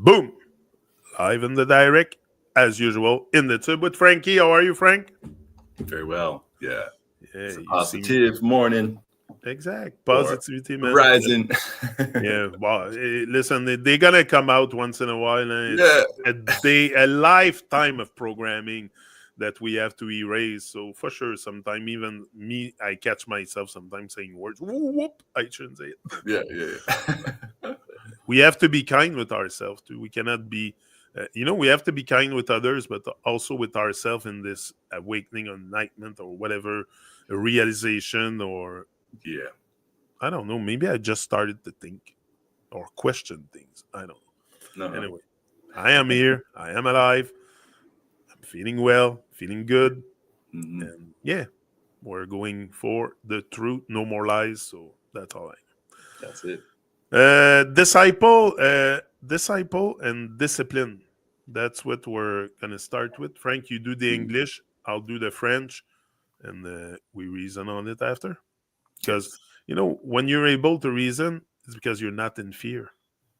Boom! Live in the direct, as usual, in the tube with Frankie. How are you, Frank? Very well. Yeah. Yeah, It's a you positive morning. Exact. Positivity, man. Rising. Yeah, well, listen, they're going to come out once in a while. And Yeah. it's a lifetime of programming that we have to erase. So for sure, sometimes even me, I catch myself sometimes saying words. Whoop, I shouldn't say it. Yeah. We have to be kind with ourselves too. We cannot be, we have to be kind with others, but also with ourselves in this awakening, enlightenment, or whatever, a realization, or Yeah. I don't know. Maybe I just started to think or question things. I don't know. Uh-huh. Anyway, I am here. I am alive. I'm feeling well, feeling good, Mm-hmm. and yeah, we're going for the truth. No more lies. So that's all I know. That's it. Disciple and discipline. That's what we're gonna start with. Frank, you do the English, I'll do the French, and we reason on it after. Because Yes. when you're able to reason, it's because you're not in fear.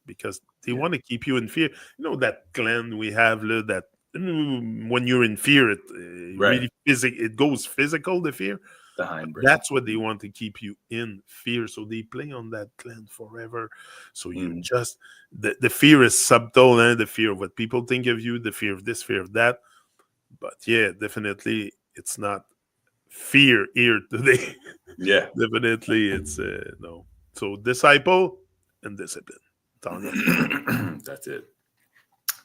Because they want to keep you in fear. That clan we have, that when you're in fear, it Right. really it goes physical. The fear. The hindbrain. That's what they want to keep you in fear. So they play on that gland forever. So you just the fear is subtle, and the fear of what people think of you, the fear of this, fear of that. But yeah, definitely it's not fear here today. Yeah. Definitely it's no. So disciple and discipline. That's it.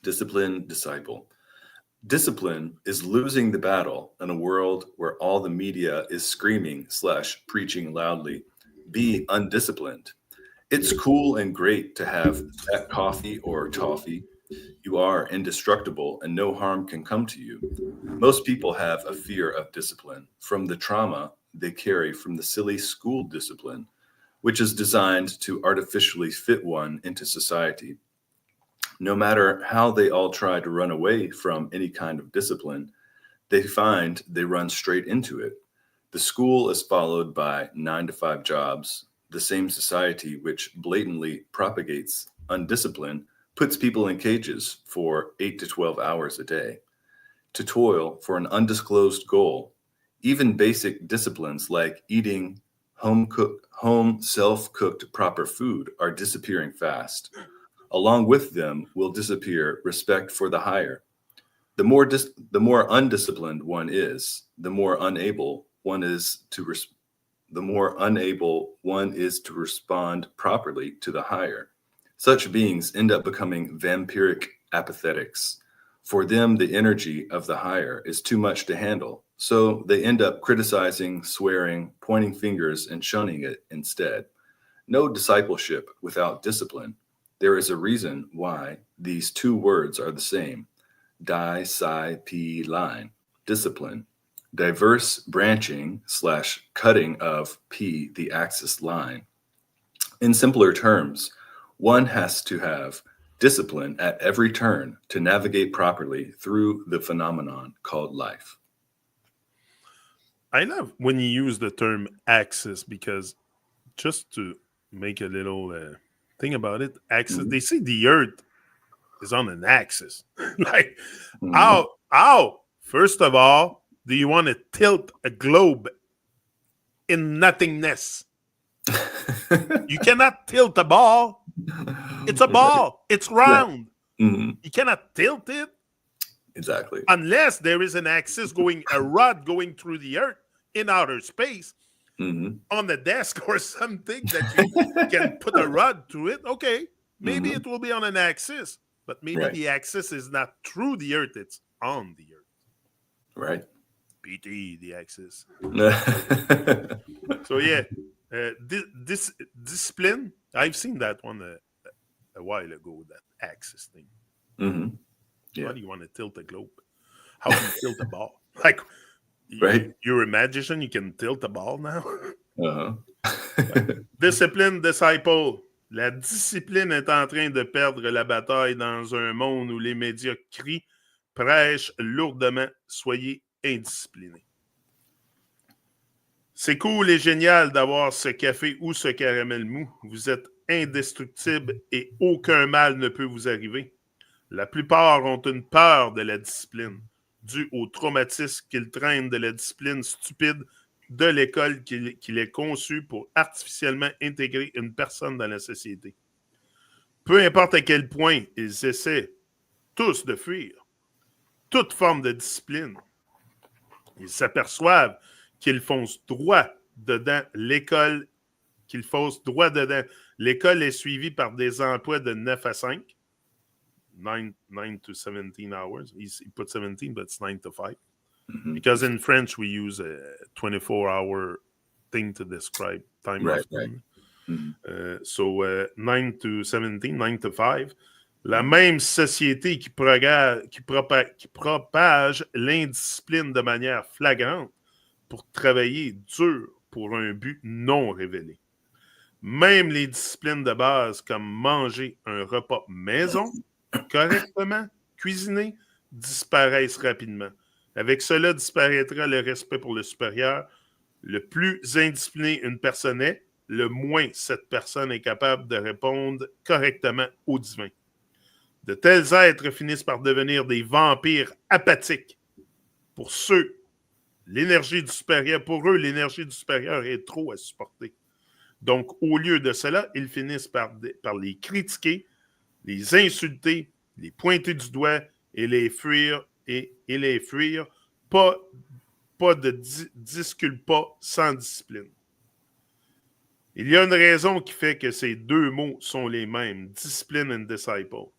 Discipline, disciple. Discipline is losing the battle in a world where all the media is screaming / preaching loudly. Be undisciplined. It's cool and great to have that coffee or toffee. You are indestructible and no harm can come to you. Most people have a fear of discipline from the trauma they carry from the silly school discipline, which is designed to artificially fit one into society. No matter how they all try to run away from any kind of discipline, they find they run straight into it. The school is followed by 9-to-5 jobs. The same society which blatantly propagates undiscipline puts people in cages for 8 to 12 hours a day to toil for an undisclosed goal. Even basic disciplines like eating home self-cooked proper food are disappearing fast. Along with them will disappear respect for the higher. The more undisciplined one is, the more unable one is to respond properly to the higher. Such beings end up becoming vampiric apathetics. For them, the energy of the higher is too much to handle, so they end up criticizing, swearing, pointing fingers, and shunning it instead. No discipleship without discipline. There is a reason why these two words are the same. Disciple, discipline. Diverse branching / cutting of P, the axis line. In simpler terms, one has to have discipline at every turn to navigate properly through the phenomenon called life. I love when you use the term axis, because just to make a little thing about it, axis, they say the earth is on an axis. Like, how, first of all, do you want to tilt a globe in nothingness? You cannot tilt a ball. It's a ball. It's round. You cannot tilt it. Exactly. Unless there is an axis a rod going through the earth in outer space on the desk or something that you can put a rod through it. Okay, maybe it will be on an axis, but maybe the axis is not through the earth, it's on the earth. Right. PT, the axis. So yeah, this discipline, I've seen that one a while ago, that axis thing. Yeah. How do you want to tilt a globe? How do you tilt a ball? Like, Right. You're a magician, you can tilt a ball now. Uh-huh. Discipline, disciple. La discipline est en train de perdre la bataille dans un monde où les médias crient, prêchent lourdement, soyez indisciplinés. C'est cool et génial d'avoir ce café ou ce caramel mou. Vous êtes indestructible et aucun mal ne peut vous arriver. La plupart ont une peur de la discipline, due au traumatisme qu'ils traînent de la discipline stupide de l'école qu'il est conçue pour artificiellement intégrer une personne dans la société. Peu importe à quel point ils essaient tous de fuir toute forme de discipline, ils s'aperçoivent qu'ils foncent droit dedans l'école, qu'ils foncent droit dedans. L'école est suivie par des emplois de 9 à 5, 9 to 17 hours. He put 17, but it's 9 to 5. Mm-hmm. Because in French, we use a 24-hour thing to describe time Right, often. right. Mm-hmm. So 9 to 17, 9 to 5. La même société qui propage l'indiscipline de manière flagrante pour travailler dur pour un but non révélé. Même les disciplines de base comme manger un repas maison, correctement cuisiné, disparaissent rapidement. Avec cela disparaîtra le respect pour le supérieur. Le plus indiscipliné une personne est, le moins cette personne est capable de répondre correctement au divin. De tels êtres finissent par devenir des vampires apathiques. Pour eux, l'énergie du supérieur est trop à supporter. Donc, au lieu de cela, ils finissent par les critiquer, les insulter, les pointer du doigt et les fuir. Pas de disculpa sans discipline. Il y a une raison qui fait que ces deux mots sont les mêmes, discipline and disciple.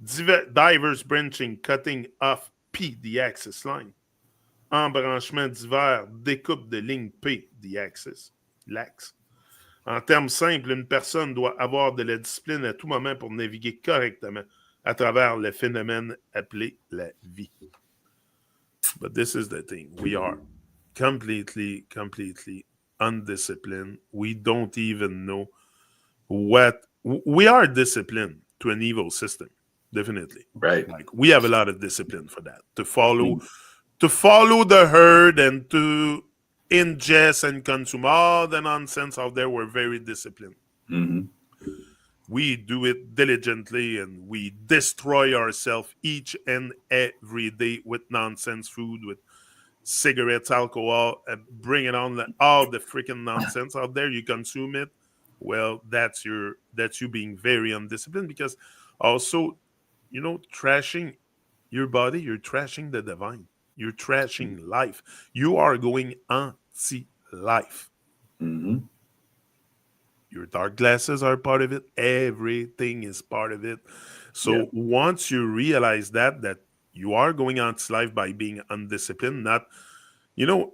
Divers branching, cutting off P, the axis line. Embranchement divers, découpe de ligne P, the axis, l'axe. En termes simples, une personne doit avoir de la discipline à tout moment pour naviguer correctement à travers le phénomène appelé la vie. But this is the thing. We are completely undisciplined. We don't even know what... We are disciplined to an evil system. Definitely. Right. Like, we have a lot of discipline for that. To follow the herd and to ingest and consume all the nonsense out there, we're very disciplined. Mm-hmm. We do it diligently and we destroy ourselves each and every day with nonsense food, with cigarettes, alcohol, bringing on all the freaking nonsense out there. You consume it. Well, that's you being very undisciplined, because also, trashing your body, you're trashing the divine. You're trashing life. You are going anti-life. Mm-hmm. Your dark glasses are part of it. Everything is part of it. So once you realize that you are going anti-life by being undisciplined, you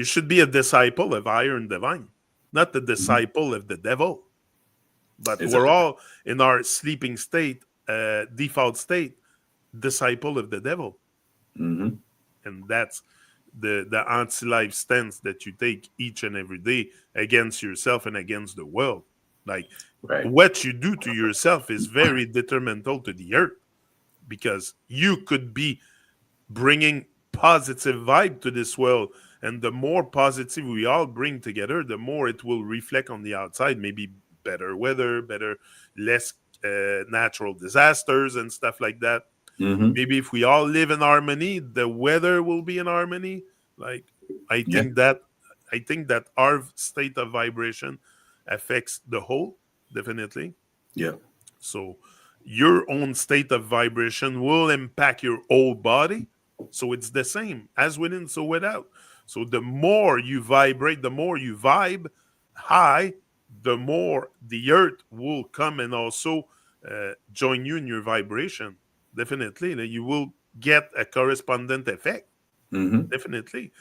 should be a disciple of Iron Divine, not the disciple of the devil. But we're all in our sleeping state, default state, disciple of the devil. Mm-hmm. And that's the anti-life stance that you take each and every day against yourself and against the world. Like, what you do to yourself is very detrimental to the earth, because you could be bringing positive vibe to this world, and the more positive we all bring together, the more it will reflect on the outside. Maybe better weather, less natural disasters and stuff like that. Mm-hmm. Maybe if we all live in harmony, the weather will be in harmony. Like, I think that our state of vibration affects the whole, definitely. Yeah. So your own state of vibration will impact your whole body. So it's the same as within, so without. So the more you vibrate, the more you vibe high, the more the earth will come and also join you in your vibration. Definitely. You will get a correspondent effect. Mm-hmm. Definitely.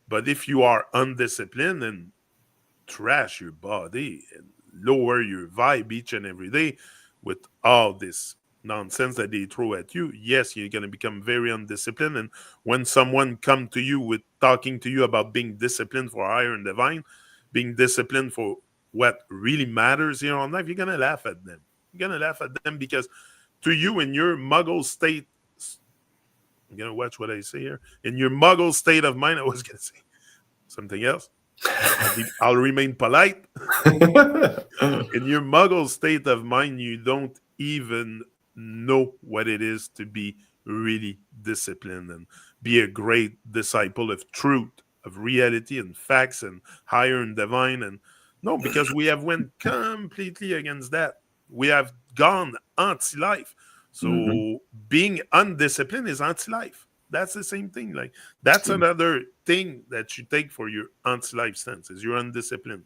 But if you are undisciplined and trash your body and lower your vibe each and every day with all this nonsense that they throw at you, yes, you're going to become very undisciplined. And when someone come to you with talking to you about being disciplined for higher and divine, being disciplined for what really matters here on life, you're going to laugh at them. You're going to laugh at them, because to you, in your muggle state, you're going to watch what I say here. In your muggle state of mind, I was going to say something else. I'll remain polite. In your muggle state of mind, you don't even know what it is to be really disciplined and be a great disciple of truth, of reality and facts and higher and divine. And no, because we have went completely against that. We have gone anti-life. Mm-hmm. So being undisciplined is anti-life. That's the same thing. Like that's Yeah. another thing that you take for your anti-life stance is you're undisciplined.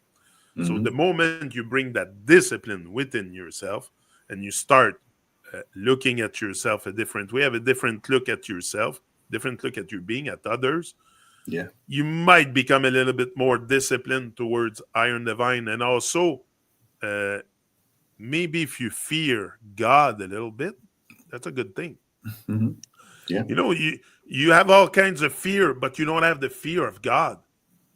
So the Mm-hmm. moment you bring that discipline within yourself and you start looking at yourself a different way, have a different look at yourself, different look at your being, at others, Yeah. you might become a little bit more disciplined towards iron divine. And also, uh, maybe if you fear God a little bit, that's a good thing. Mm-hmm. Yeah. You know, you have all kinds of fear, but you don't have the fear of God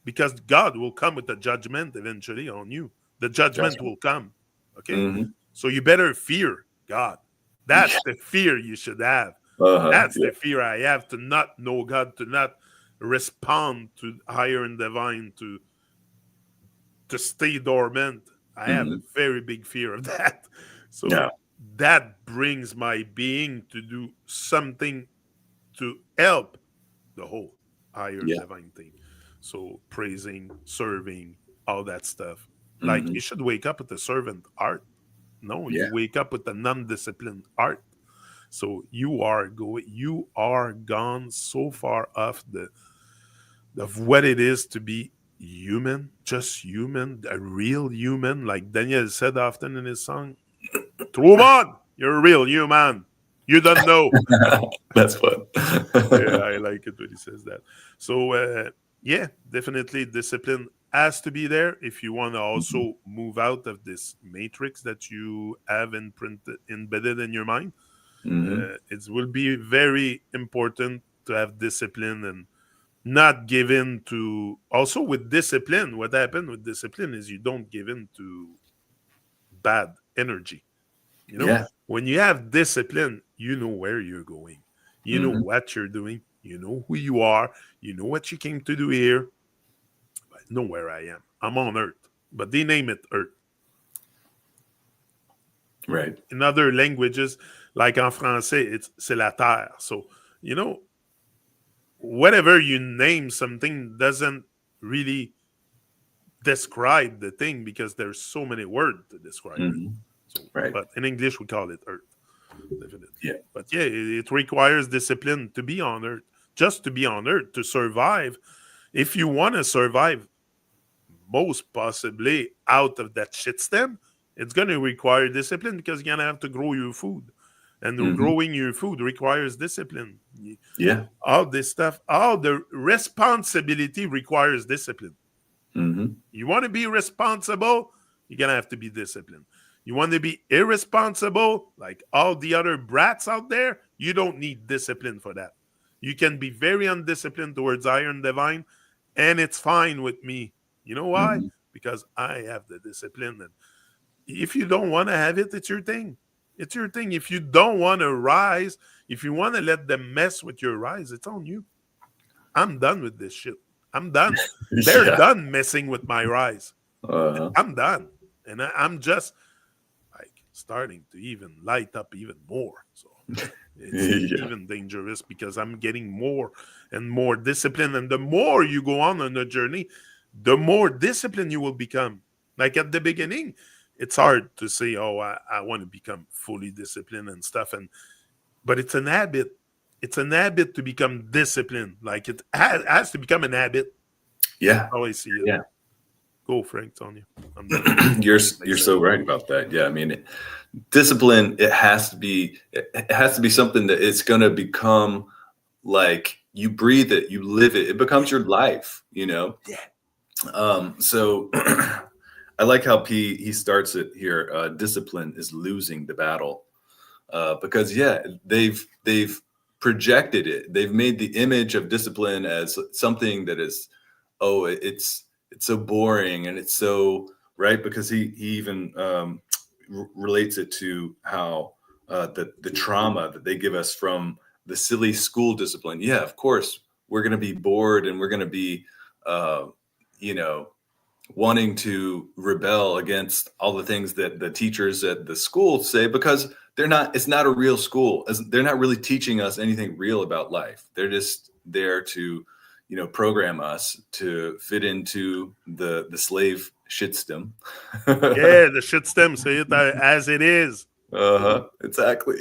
because God will come with the judgment eventually on you. The That's judgment right. will come. Okay. Mm-hmm. So you better fear God. That's Yeah. the fear you should have. Uh-huh. That's Yeah. the fear I have to not know God, to not respond to higher and divine, to stay dormant. I have a Mm-hmm. very big fear of that. So Yeah. that brings my being to do something to help the whole higher Yeah. divine thing. So praising, serving, all that stuff. Like Mm-hmm. you should wake up with the servant art. No, Yeah. you wake up with the non-disciplined art. So you are gone so far off the of what it is to be human, just human, a real human, like Daniel said often in his song. Truman, you're a real human. You don't know. That's fun. Yeah, I like it when he says that. So yeah, definitely discipline has to be there if you want to Mhm. also move out of this matrix that you have embedded in your mind. Mhm. It will be very important to have discipline and not give in to. Also with discipline, what happened with discipline is you don't give in to bad energy. You know, Yeah. when you have discipline, you know where you're going, you know Mhm. what you're doing, you know who you are, you know what you came to do here. I know where I am. I'm on Earth, but they name it Earth. Right. In other languages, like en français, c'est la terre. So you know, whatever you name something doesn't really describe the thing because there's so many words to describe it. Mhm. So, Right. but in English we call it Earth, definitely. Yeah. But yeah, it requires discipline to be on Earth, just to be on Earth to survive. If you want to survive, most possibly out of that shit stem, it's going to require discipline because you're going to have to grow your food, and Mhm. growing your food requires discipline. Yeah. All this stuff, all the responsibility requires discipline. Mhm. You want to be responsible, you're going to have to be disciplined. You want to be irresponsible, like all the other brats out there, you don't need discipline for that. You can be very undisciplined towards Iron Divine, and it's fine with me. You know why? Mhm. Because I have the discipline. And if you don't want to have it, it's your thing. It's your thing. If you don't want to rise, if you want to let them mess with your rise, it's on you. I'm done with this shit. I'm done. They're Yeah. done messing with my rise. Uh-huh. I'm done. And I'm just like starting to even light up even more. So it's Yeah. even dangerous because I'm getting more and more disciplined. And the more you go on a journey, the more disciplined you will become. Like at the beginning, it's hard to say, oh, I want to become fully disciplined and stuff. But it's an habit. It's an habit to become disciplined. Like has to become an habit. That's Yeah. how I see it. Yeah. Go, Frank, it's on you. I'm done. You're Excited. so right about that. Yeah. I mean, discipline. It has to be. It has to be something that it's going to become like you breathe it, you live it. It becomes your life. You know. Yeah. So I like how he starts it here. Discipline is losing the battle. Because yeah, they've projected it. They've made the image of discipline as something that is, oh, it's so boring and it's so right. Because he even relates it to how the trauma that they give us from the silly school discipline. Yeah, of course we're going to be bored and we're going to be, uh, you know, wanting to rebel against all the things that the teachers at the school say because it's not a real school. They're not really teaching us anything real about life. They're just there to, program us to fit into the slave shit stem. Yeah, the shit stem, say it as it is. Exactly.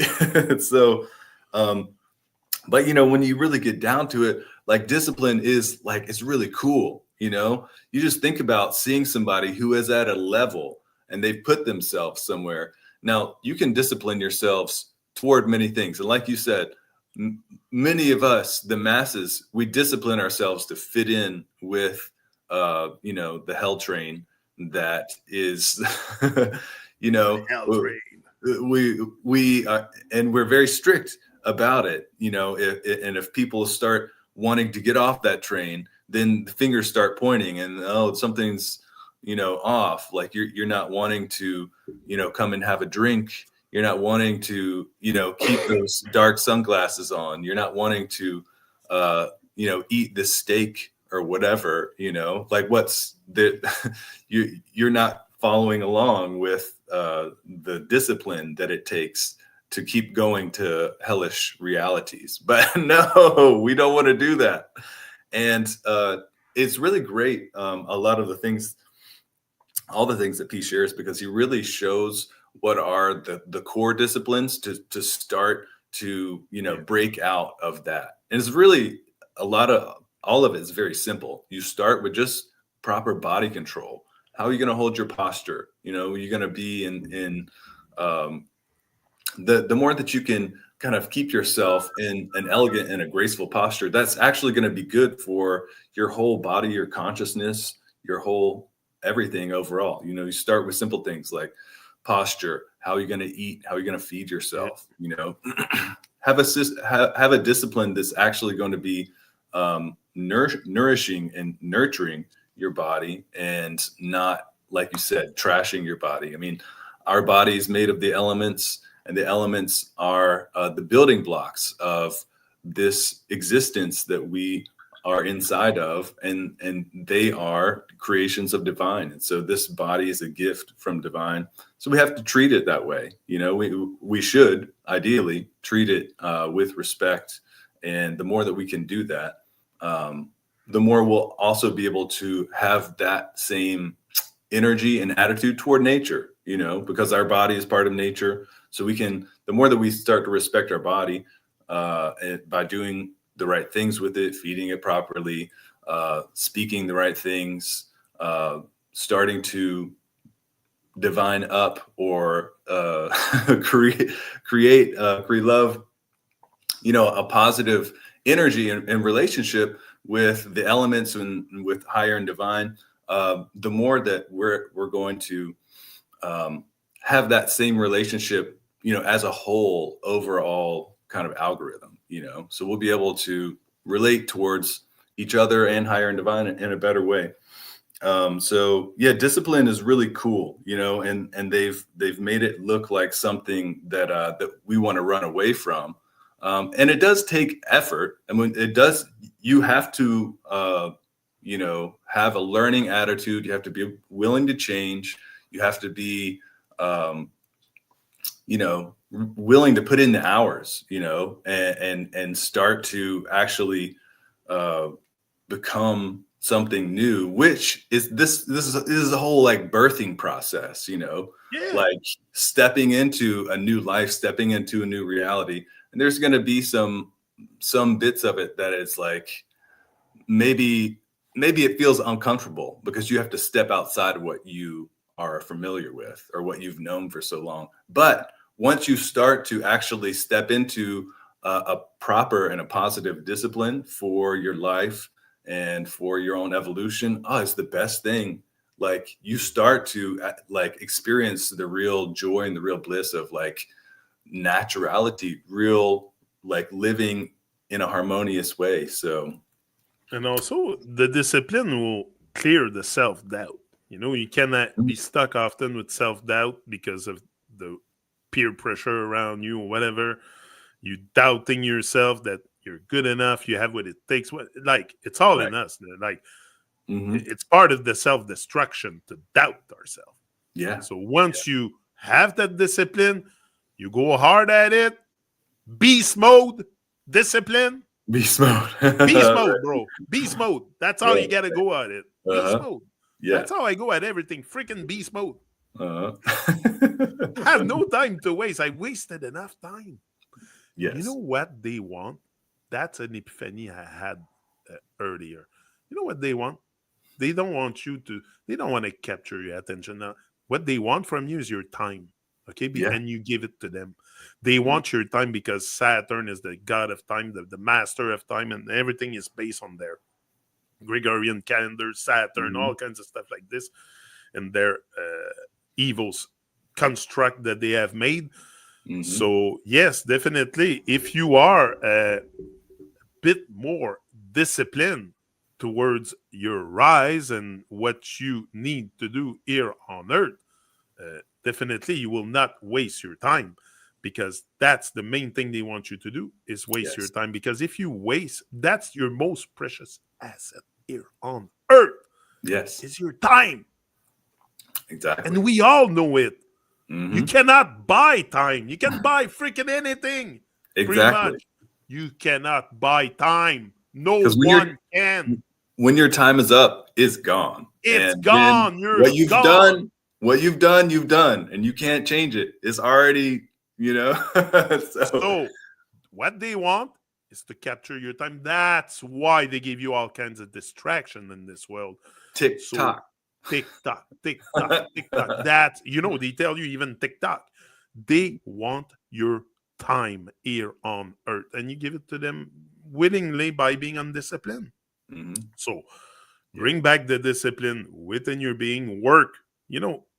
So, but when you really get down to it, like discipline is like, it's really cool. You just think about seeing somebody who is at a level and they've put themselves somewhere. Now you can discipline yourselves toward many things. And like you said, many of us, the masses, we discipline ourselves to fit in with, the hell train that is, Hell train. we and we're very strict about it. And if people start wanting to get off that train, then the fingers start pointing and, oh, something's, off. Like you're not wanting to, come and have a drink. You're not wanting to, keep those dark sunglasses on. You're not wanting to, eat this steak or whatever, like what's the, you're not following along with the discipline that it takes to keep going to hellish realities. But no, we don't want to do that. And it's really great. All the things that P shares, because he really shows what are the core disciplines to start to, break out of that. And it's really all of it is very simple. You start with just proper body control. How are you going to hold your posture? You're going to be in the more that you can kind of keep yourself in an elegant and a graceful posture, that's actually going to be good for your whole body, your consciousness, your whole everything overall. You start with simple things like posture. How are you going to eat? How are you going to feed yourself? Have a discipline that's actually going to be nourishing and nurturing your body, and not, like you said, trashing your body. I mean, our body is made of the elements, and the elements are the building blocks of this existence that we are inside of, and they are creations of divine. And so this body is a gift from divine. So we have to treat it that way. We should ideally treat it with respect. And the more that we can do that, the more we'll also be able to have that same energy and attitude toward nature, because our body is part of nature. So the more that we start to respect our body by doing the right things with it, feeding it properly, speaking the right things, starting to divine up or create love, a positive energy and relationship with the elements and with higher and divine, the more that we're going to have that same relationship, as a whole overall kind of algorithm, so we'll be able to relate towards each other and higher and divine in a better way. So yeah, discipline is really cool, and they've made it look like something that we want to run away from. And it does take effort. I mean, you have to, have a learning attitude. You have to be willing to change. You have to be, willing to put in the hours, and start to actually become something new, which is this is a whole like birthing process, like stepping into a new life, stepping into a new reality. And there's going to be some bits of it that it's like, maybe it feels uncomfortable because you have to step outside of what you are familiar with or what you've known for so long. But once you start to actually step into a proper and a positive discipline for your life and for your own evolution, it's the best thing. Like you start to like experience the real joy and the real bliss of like naturality, real like living in a harmonious way. So, and also the discipline will clear the self-doubt. You cannot be stuck often with self-doubt because of the peer pressure around you or whatever. You doubting yourself that you're good enough, you have what it takes. It's all in us. Like it's part of the self-destruction to doubt ourselves. Yeah. So once you have that discipline, You go hard at it. Beast mode. Discipline. Beast mode. Beast Right. mode, bro. Beast mode. That's how you got to go at it. Beast mode. Yeah. That's how I go at everything. Freaking beast mode. Uh-huh. I have no time to waste. I wasted enough time. Yes. You know what they want? That's an epiphany I had earlier. You know what they want? They don't want you to, they don't want to capture your attention. Now, what they want from you is your time. Okay? Yeah. And you give it to them. They want your time because Saturn is the god of time, the master of time, and everything is based on their Gregorian calendar, Saturn, all kinds of stuff like this, and their evil construct that they have made. So, yes, definitely, if you are a bit more disciplined towards your rise and what you need to do here on Earth, definitely you will not waste your time, because that's the main thing they want you to do, is waste your time. Because if you waste, that's your most precious asset here on Earth. Yes. Is your time. Exactly. And we all know it. You cannot buy time. You can buy freaking anything. Exactly. Much. You cannot buy time. No one can. When your time is up, it's gone. It's gone. You're what you've gone. you've done, and you can't change it. It's already, so what they want is to capture your time. That's why they give you all kinds of distraction in this world. TikTok. TikTok. That's, they tell you even TikTok. They want your time here on Earth, and you give it to them willingly by being undisciplined. So bring back the discipline within your being. Work.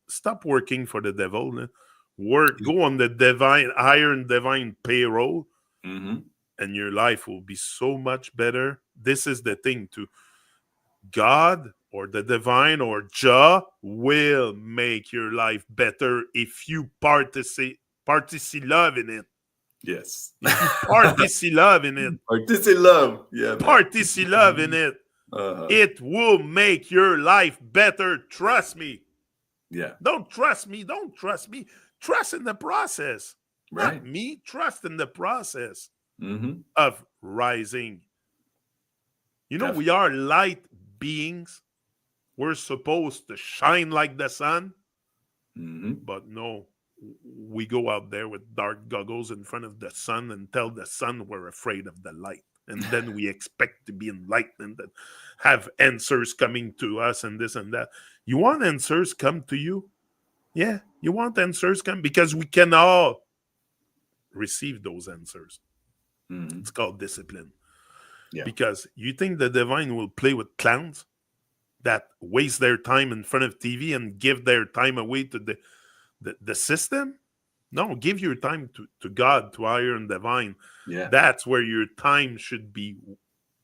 Stop working for the devil. Work. Go on the iron divine payroll, and your life will be so much better. This is the thing too. God or the divine or Jah will make your life better if you participate love in it. Yes. Participate love in it. Participate love. Yeah. Participate love in it. It will make your life better. Trust me. Yeah. Don't trust me. Trust in the process. Right. Not me. Trust in the process of rising. We are light beings. We're supposed to shine like the sun. But no, we go out there with dark goggles in front of the sun and tell the sun we're afraid of the light. And then we expect to be enlightened and have answers coming to us and this and that. You want answers come to you? Yeah, you want answers come, because we can all receive those answers. It's called discipline. Yeah. Because you think the divine will play with clowns that waste their time in front of TV and give their time away to the system? No, give your time to God, to higher and divine. Yeah. That's where your time should be.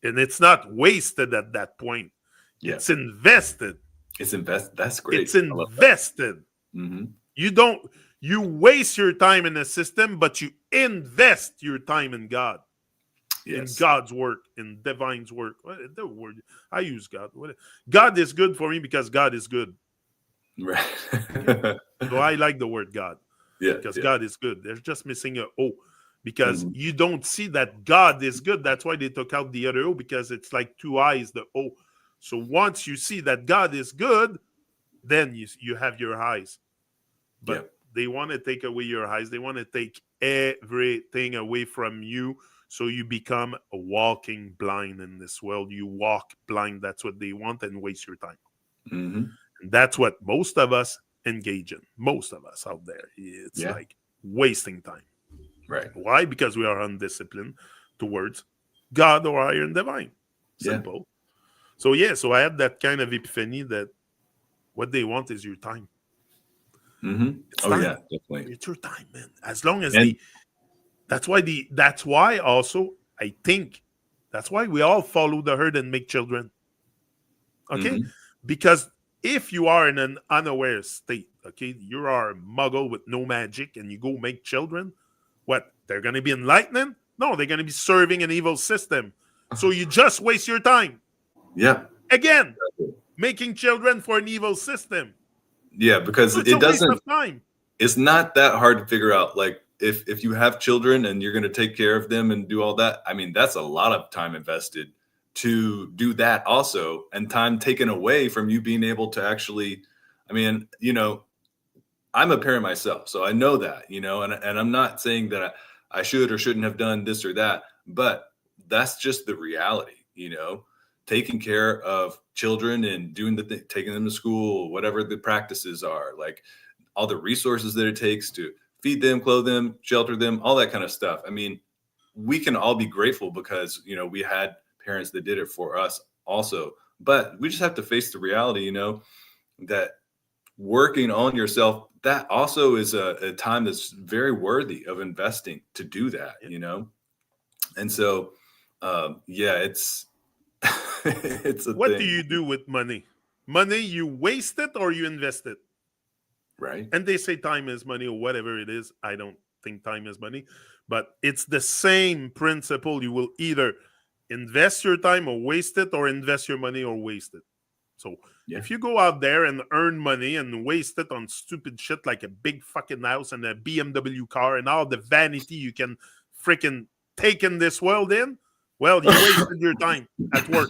And it's not wasted at that point. Yeah. It's invested. That's great. It's invested. You waste your time in the system, but you invest your time in God. Yes. In God's work, in divine's work. The word I use God. God is good for me because God is good. Right. So I like the word God. Yeah. Because God is good. They're just missing a O. Because you don't see that God is good. That's why they took out the other O, because it's like two eyes, the O. So once you see that God is good, then you have your eyes. But they want to take away your eyes. They want to take everything away from you. So you become a walking blind in this world. You walk blind. That's what they want, and waste your time. And that's what most of us engage in. Most of us out there. It's like wasting time. Right. Why? Because we are undisciplined towards God or higher and divine. Simple. So so I had that kind of epiphany that what they want is your time. It's time. Yeah, definitely. It's your time, man. As long as that's why also I think that's why we all follow the herd and make children. Okay? Because if you are in an unaware state, okay, you are a muggle with no magic and you go make children, what? They're going to be enlightened? No, they're going to be serving an evil system. So you just waste your time. Yeah. Again, making children for an evil system. Yeah, because so it doesn't. Waste of time. It's not that hard to figure out. Like, if you have children and you're going to take care of them and do all that, I mean, that's a lot of time invested to do that also, and time taken away from you being able to actually, I mean, I'm a parent myself, so I know that, and I'm not saying that I should or shouldn't have done this or that, but that's just the reality, taking care of children and doing taking them to school, whatever the practices are, like all the resources that it takes to feed them, clothe them, shelter them, all that kind of stuff. I mean, we can all be grateful because, we had parents that did it for us also, but we just have to face the reality, that working on yourself, that also is a time that's very worthy of investing to do that, And so, it's, it's a What thing. do you do with money? Money, you waste it or you invest it? Right. And they say time is money or whatever it is. I don't think time is money, but it's the same principle. You will either invest your time or waste it, or invest your money or waste it. So if you go out there and earn money and waste it on stupid shit like a big fucking house and a BMW car and all the vanity you can freaking take in this world well, you wasted your time at work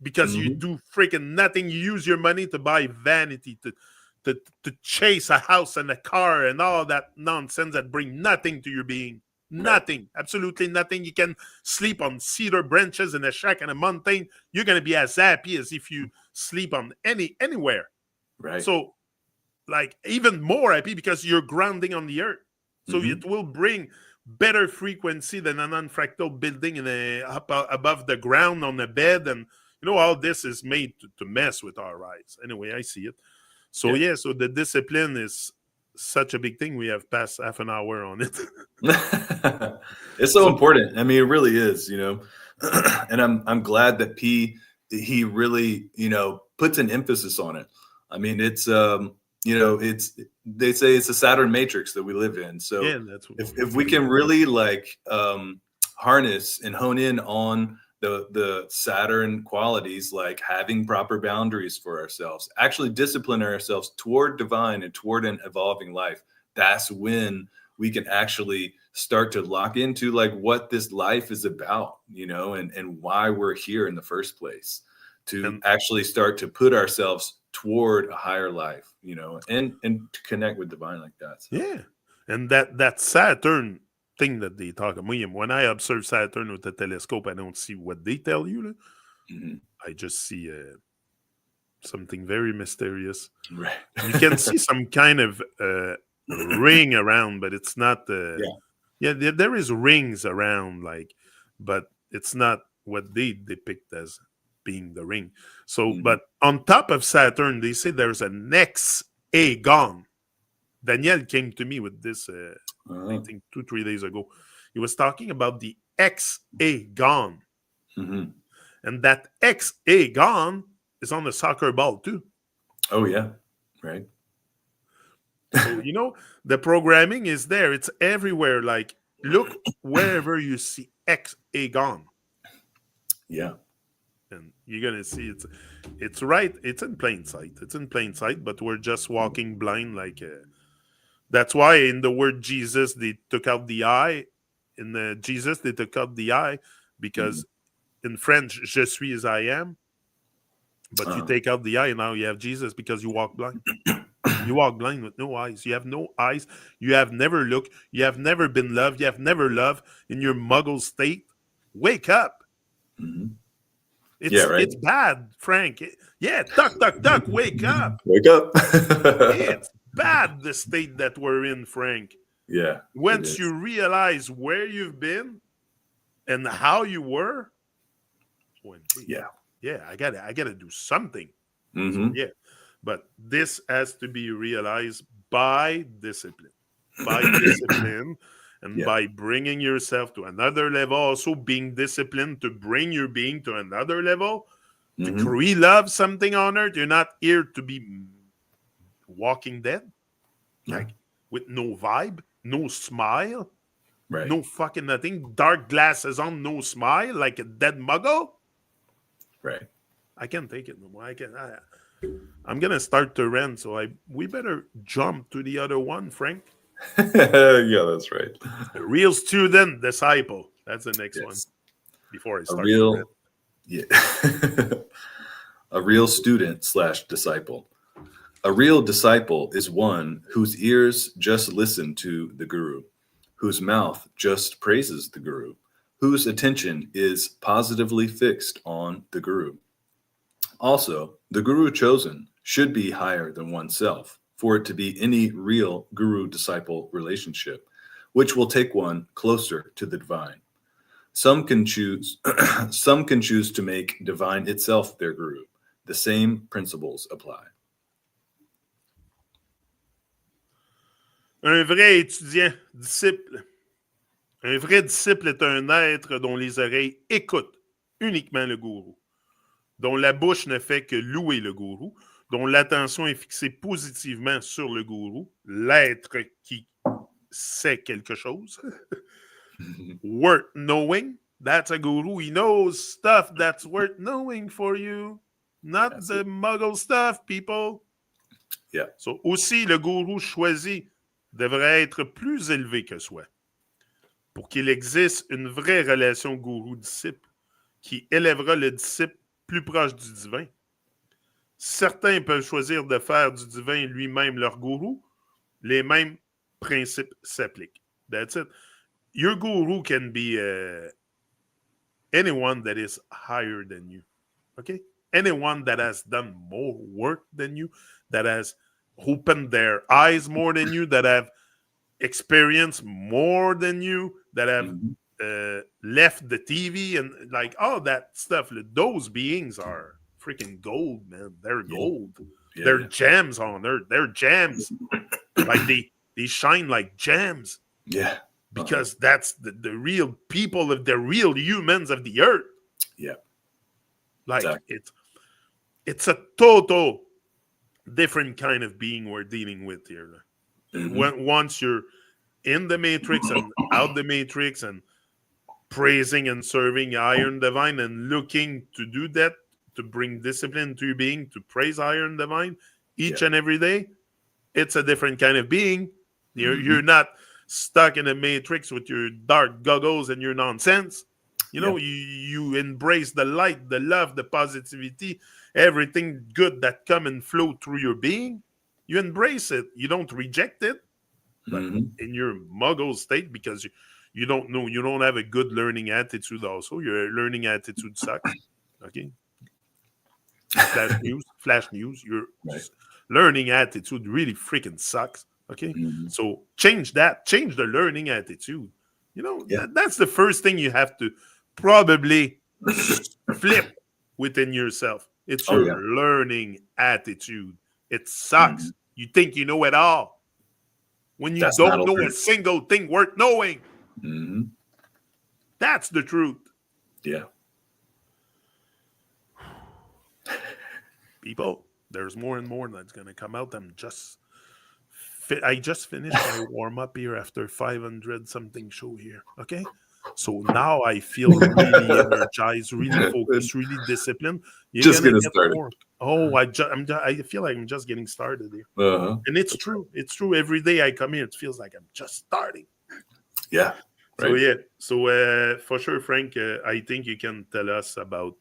because you do freaking nothing. You use your money to buy vanity, to chase a house and a car and all that nonsense that bring nothing to your being. Nothing. Absolutely nothing. You can sleep on cedar branches in a shack in a mountain. You're going to be as happy as if you sleep on anywhere. Right. So, like, even more happy because you're grounding on the earth. So it will bring better frequency than an unfractal building up above the ground on a bed. And, all this is made to mess with our eyes. Anyway, I see it. So, so the discipline is such a big thing. We have passed half an hour on it. It's so important. I mean, it really is, and I'm glad that he really, puts an emphasis on it. I mean, it's, they say it's a Saturn matrix that we live in. So that's if we can really harness and hone in on the Saturn qualities, like having proper boundaries for ourselves, actually discipline ourselves toward divine and toward an evolving life, that's when we can actually start to lock into what this life is about, and why we're here in the first place, to actually start to put ourselves toward a higher life, and to connect with divine like that. So. Yeah. And that Saturn thing that they talk about. When I observe Saturn with a telescope, I don't see what they tell you. I just see something very mysterious. Right. You can see some kind of ring around, but it's not. There is rings around, but it's not what they depict as being the ring. So, but on top of Saturn, they say there's an hexagon. Daniel came to me with this, I think 2-3 days ago. He was talking about the hexagon. And that hexagon is on the soccer ball too. Oh, yeah. Right. So, the programming is there. It's everywhere. Look wherever you see hexagon. Yeah. And you're going to see it's right. It's in plain sight. It's in plain sight, but we're just walking blind that's why in the word Jesus, they took out the I. In the Jesus, they took out the I because in French, je suis as I am. But you take out the I and now you have Jesus because you walk blind. You walk blind with no eyes. You have no eyes. You have never looked. You have never been loved. You have never loved in your muggle state. Wake up. It's bad, Frank. Duck, wake up. Wake up. It's bad, the state that we're in, Frank. Yeah. Once you realize where you've been and how you were, I gotta do something. So, but this has to be realized by discipline. And by bringing yourself to another level, also being disciplined to bring your being to another level, to love something on earth. You're not here to be Walking Dead, with no vibe, no smile, no fucking nothing, dark glasses on, no smile, like a dead muggle. Right. I can't take it no more. I'm gonna start to rent, so we better jump to the other one, Frank. Yeah, that's right. A real student, disciple. That's the next one. Yes. Before I A start to rip. real, yeah. A real student slash disciple. A real disciple is one whose ears just listen to the guru, whose mouth just praises the guru, whose attention is positively fixed on the guru. Also, the guru chosen should be higher than oneself for it to be any real guru disciple relationship, which will take one closer to the divine. Some can choose some can choose to make divine itself their guru. The same principles apply. Un vrai étudiant, disciple. Un vrai disciple est un être dont les oreilles écoutent uniquement le gourou, dont la bouche ne fait que louer le gourou, dont l'attention est fixée positivement sur le gourou, l'être qui sait quelque chose. Worth knowing. That's a guru. He knows stuff that's worth knowing for you. Not That's the it. muggle stuff, people. Yeah. So, aussi, le gourou choisi devrait être plus élevé que soi. Pour qu'il existe une vraie relation gourou-disciple qui élèvera le disciple plus proche du divin. Certains peuvent choisir de faire du divin lui-même leur gourou. Les mêmes principes s'appliquent. That's it. Your guru can be anyone that is higher than you. Okay? Anyone that has done more work than you, that has opened their eyes more than you, that have experienced more than you, that have left the TV and like all that stuff. Those beings are freaking gold, man. They're gold. Yeah, They're yeah. gems on earth. They're gems. Like they shine like gems Yeah. because that's the real people of the real humans of the earth. Yeah. Like Exactly. it's a total different kind of being we're dealing with here. Once you're in the matrix and out the matrix and praising and serving Iron Divine and looking to do that, to bring discipline to your being, to praise Iron Divine each and every day, it's a different kind of being. You're not stuck in a matrix with your dark goggles and your nonsense. You know, you embrace the light, the love, the positivity, everything good that come and flow through your being. You embrace it. You don't reject it. But in your muggle state, because you don't know, you don't have a good learning attitude also. Your learning attitude sucks. Okay? Flash news. Your learning attitude really freaking sucks. Okay? So change that. Change the learning attitude. You know, that's the first thing you have to probably flip within yourself. It's your learning attitude. It sucks. You think you know it all when you don't know a single thing worth knowing. That's the truth. Yeah. People, there's more and more that's going to come out. I just finished my warm-up here after 500 something show here. Okay? So now I feel really energized, really focused, really disciplined. You're just gonna getting get started. more. Oh, I feel like I'm just getting started here. And it's true. It's true. Every day I come here, it feels like I'm just starting. Yeah. Right. So for sure, Frank, I think you can tell us about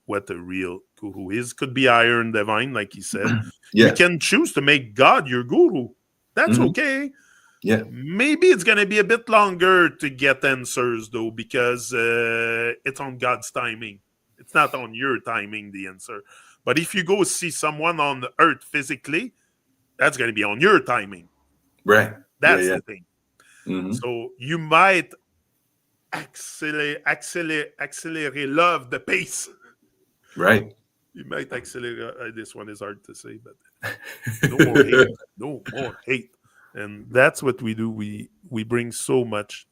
what a real guru is. Could be Iron Divine, like he said. You can choose to make God your guru. That's okay. Yeah. Maybe it's going to be a bit longer to get answers, though, because it's on God's timing. It's not on your timing, the answer. But if you go see someone on the earth physically, that's going to be on your timing. Right. That's the thing. So you might accelerate love the pace. Right. You might accelerate. This one is hard to say, but no more hate. No more hate. And that's what we do. We bring so much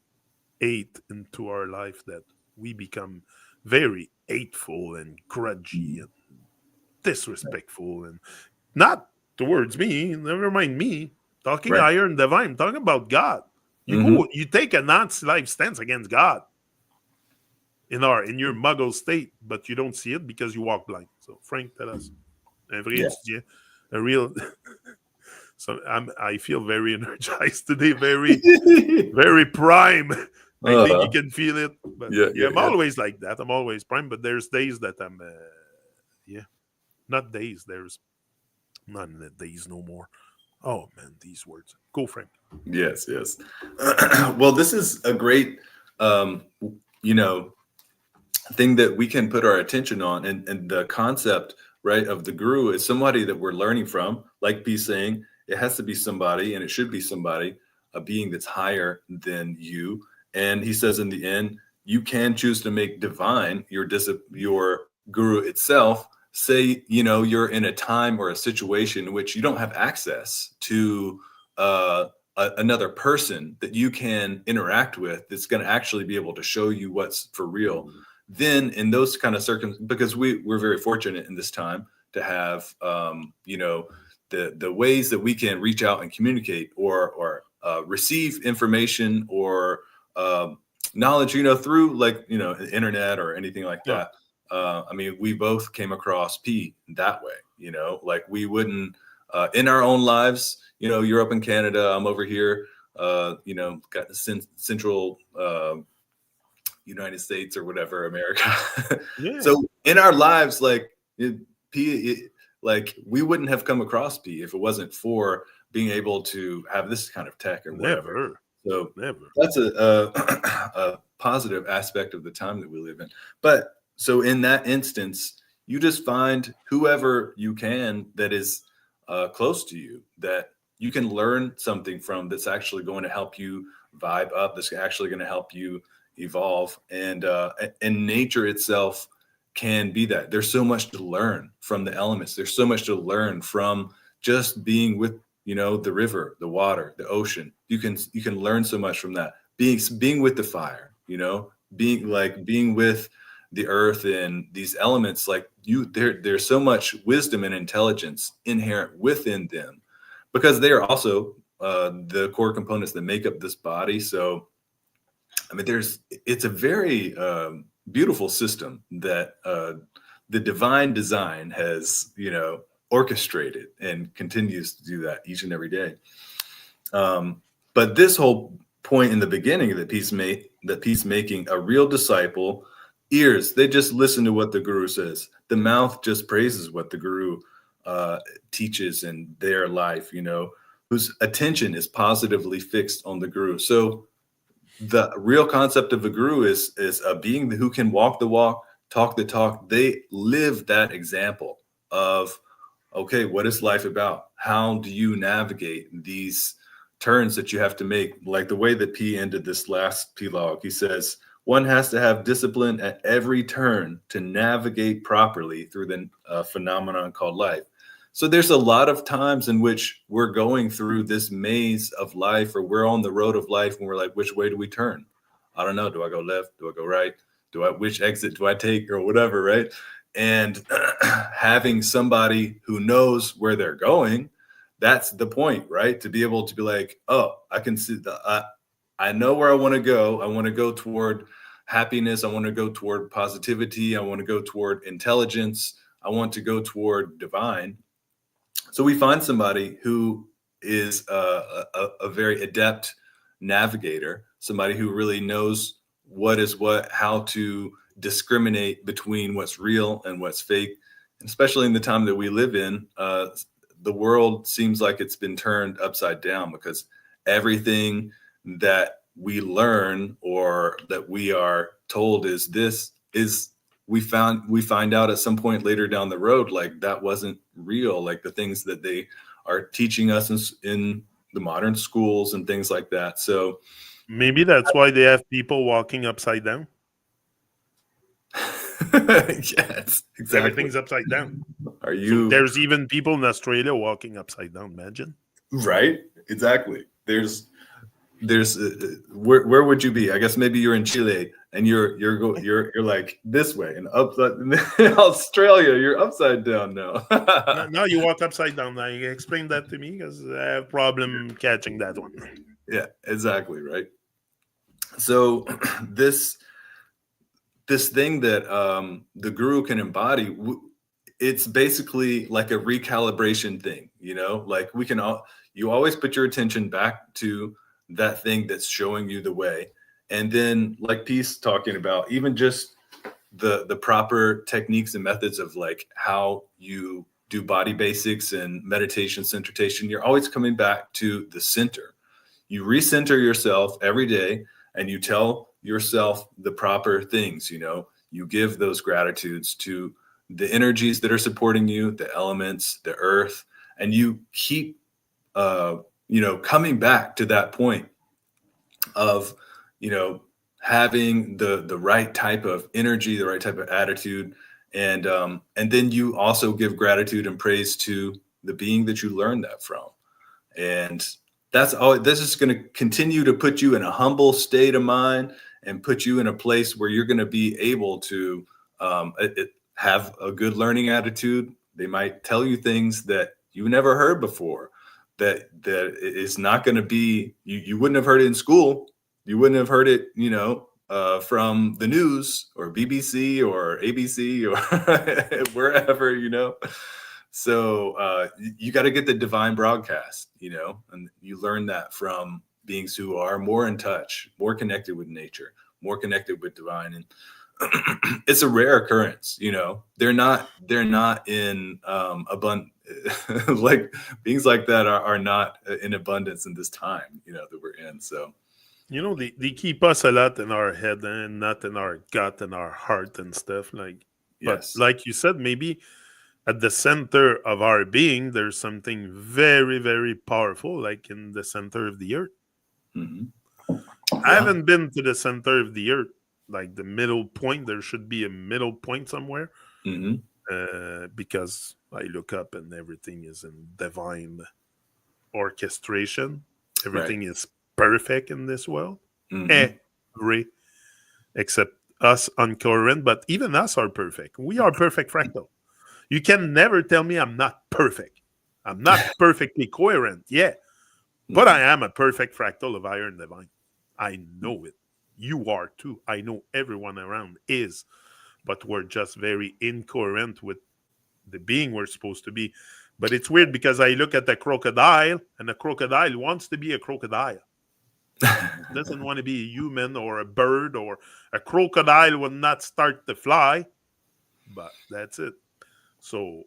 hate into our life that we become very hateful and grudgy and disrespectful, and not towards me. Never mind me. Talking Iron Divine, talking about God. You take a Nazi-life stance against God in your muggle state, but you don't see it because you walk blind. So Frank, tell us. Un vrai étudiant, a real So I feel very energized today, very prime. I think you can feel it. But Yeah, yeah, yeah, I'm yeah. always like that. I'm always prime. But there's days that I'm, yeah, not days. There's none the days no more. Oh man, these words. Go, Frank. Yes, yes. Well, this is a great, um, you know, thing that we can put our attention on, and the concept, right, of the guru is somebody that we're learning from. Like B saying, it has to be somebody, and it should be somebody, a being that's higher than you. And he says in the end, you can choose to make divine your guru itself. Say, you're in a time or a situation in which you don't have access to another person that you can interact with that's going to actually be able to show you what's for real. Then in those kind of circumstances, because we're very fortunate in this time to have the ways that we can reach out and communicate or receive information or knowledge, through the internet or anything like Yeah, that. I mean, we both came across P that way, like we wouldn't in our own lives. You're up in Canada, I'm over here, got the central United States or whatever, America. yeah, So in our lives, like we wouldn't have come across P if it wasn't for being able to have this kind of tech or whatever. never, So never. that's a positive aspect of the time that we live in. But so in that instance, you just find whoever you can that is close to you, that you can learn something from, that's actually going to help you vibe up, that's actually going to help you evolve. And nature itself can be that. There's so much to learn from the elements. There's so much to learn from just being with the river, the water, the ocean. You can learn so much from that. Being with the fire, being with the earth and these elements. Like there's so much wisdom and intelligence inherent within them, because they are also the core components that make up this body. So I mean, it's a very beautiful system that the divine design has, orchestrated, and continues to do that each and every day. But this whole point in the beginning, that peacemaking, a real disciple, ears, they just listen to what the guru says. The mouth just praises what the guru teaches in their life, whose attention is positively fixed on the guru. So the real concept of a guru is a being who can walk the walk, talk the talk. They live that example of, okay, what is life about? How do you navigate these turns that you have to make? Like the way that P ended this last P log, he says, one has to have discipline at every turn to navigate properly through the phenomenon called life. So there's a lot of times in which we're going through this maze of life, or we're on the road of life, and we're like, which way do we turn? I don't know. Do I go left? Do I go right? Which exit do I take, or whatever, right? And having somebody who knows where they're going, that's the point, right? To be able to be like, oh, I can see I know where I want to go. I want to go toward happiness. I want to go toward positivity. I want to go toward intelligence. I want to go toward divine. So we find somebody who is a very adept navigator, somebody who really knows what is what, how to discriminate between what's real and what's fake. And especially in the time that we live in, the world seems like it's been turned upside down, because everything that we learn or that we are told is we find out at some point later down the road, like that wasn't real. Like the things that they are teaching us in the modern schools and things like that. So Maybe that's why they have people walking upside down. yes, exactly. Everything's upside down. Are So you there's even people in Australia walking upside down. Imagine. right? Exactly. There's where would you be? I guess maybe you're in Chile and you're like this way, and upside in Australia you're upside down now. Now you walk upside down. Now you explain that to me, because I have problem catching that one. Yeah, exactly, right. So this thing that the guru can embody, it's basically like a recalibration thing, like we can all, You always put your attention back to that thing that's showing you the way. And then, like Peace talking about, even just the proper techniques and methods of like how you do body basics and meditation, centration, you're always coming back to the center. You recenter yourself every day and you tell yourself the proper things, you give those gratitudes to the energies that are supporting you, the elements, the earth, and you keep, coming back to that point of, having the right type of energy, the right type of attitude. And then you also give gratitude and praise to the being that you learned that from. And that's all. This is going to continue to put you in a humble state of mind and put you in a place where you're going to be able to have a good learning attitude. They might tell you things that you never heard before, that is not going to be, you wouldn't have heard it in school. You wouldn't have heard it, from the news or BBC or ABC or wherever, So you got to get the divine broadcast, and you learn that from beings who are more in touch, more connected with nature, more connected with divine. And it's a rare occurrence, they're not in abundance. Like beings like that are not in abundance in this time, that we're in. So, they keep us a lot in our head and not in our gut and our heart and stuff. Like, but yes. like you said, maybe at the center of our being, there's something very, very powerful, like in the center of the earth. Mm-hmm. I haven't been to the center of the earth, like the middle point. There should be a middle point somewhere, because I look up and everything is in divine orchestration. Everything is perfect in this world. Every except us uncoherent, but even us are perfect. We are perfect fractal. You can never tell me I'm not perfect. I'm not perfectly coherent, but I am a perfect fractal of higher and divine. I know it. You are too. I know everyone around is, but we're just very incoherent with the being we're supposed to be. But it's weird because I look at the crocodile, and the crocodile wants to be a crocodile. Doesn't want to be a human or a bird, or a crocodile will not start to fly. But that's it. So,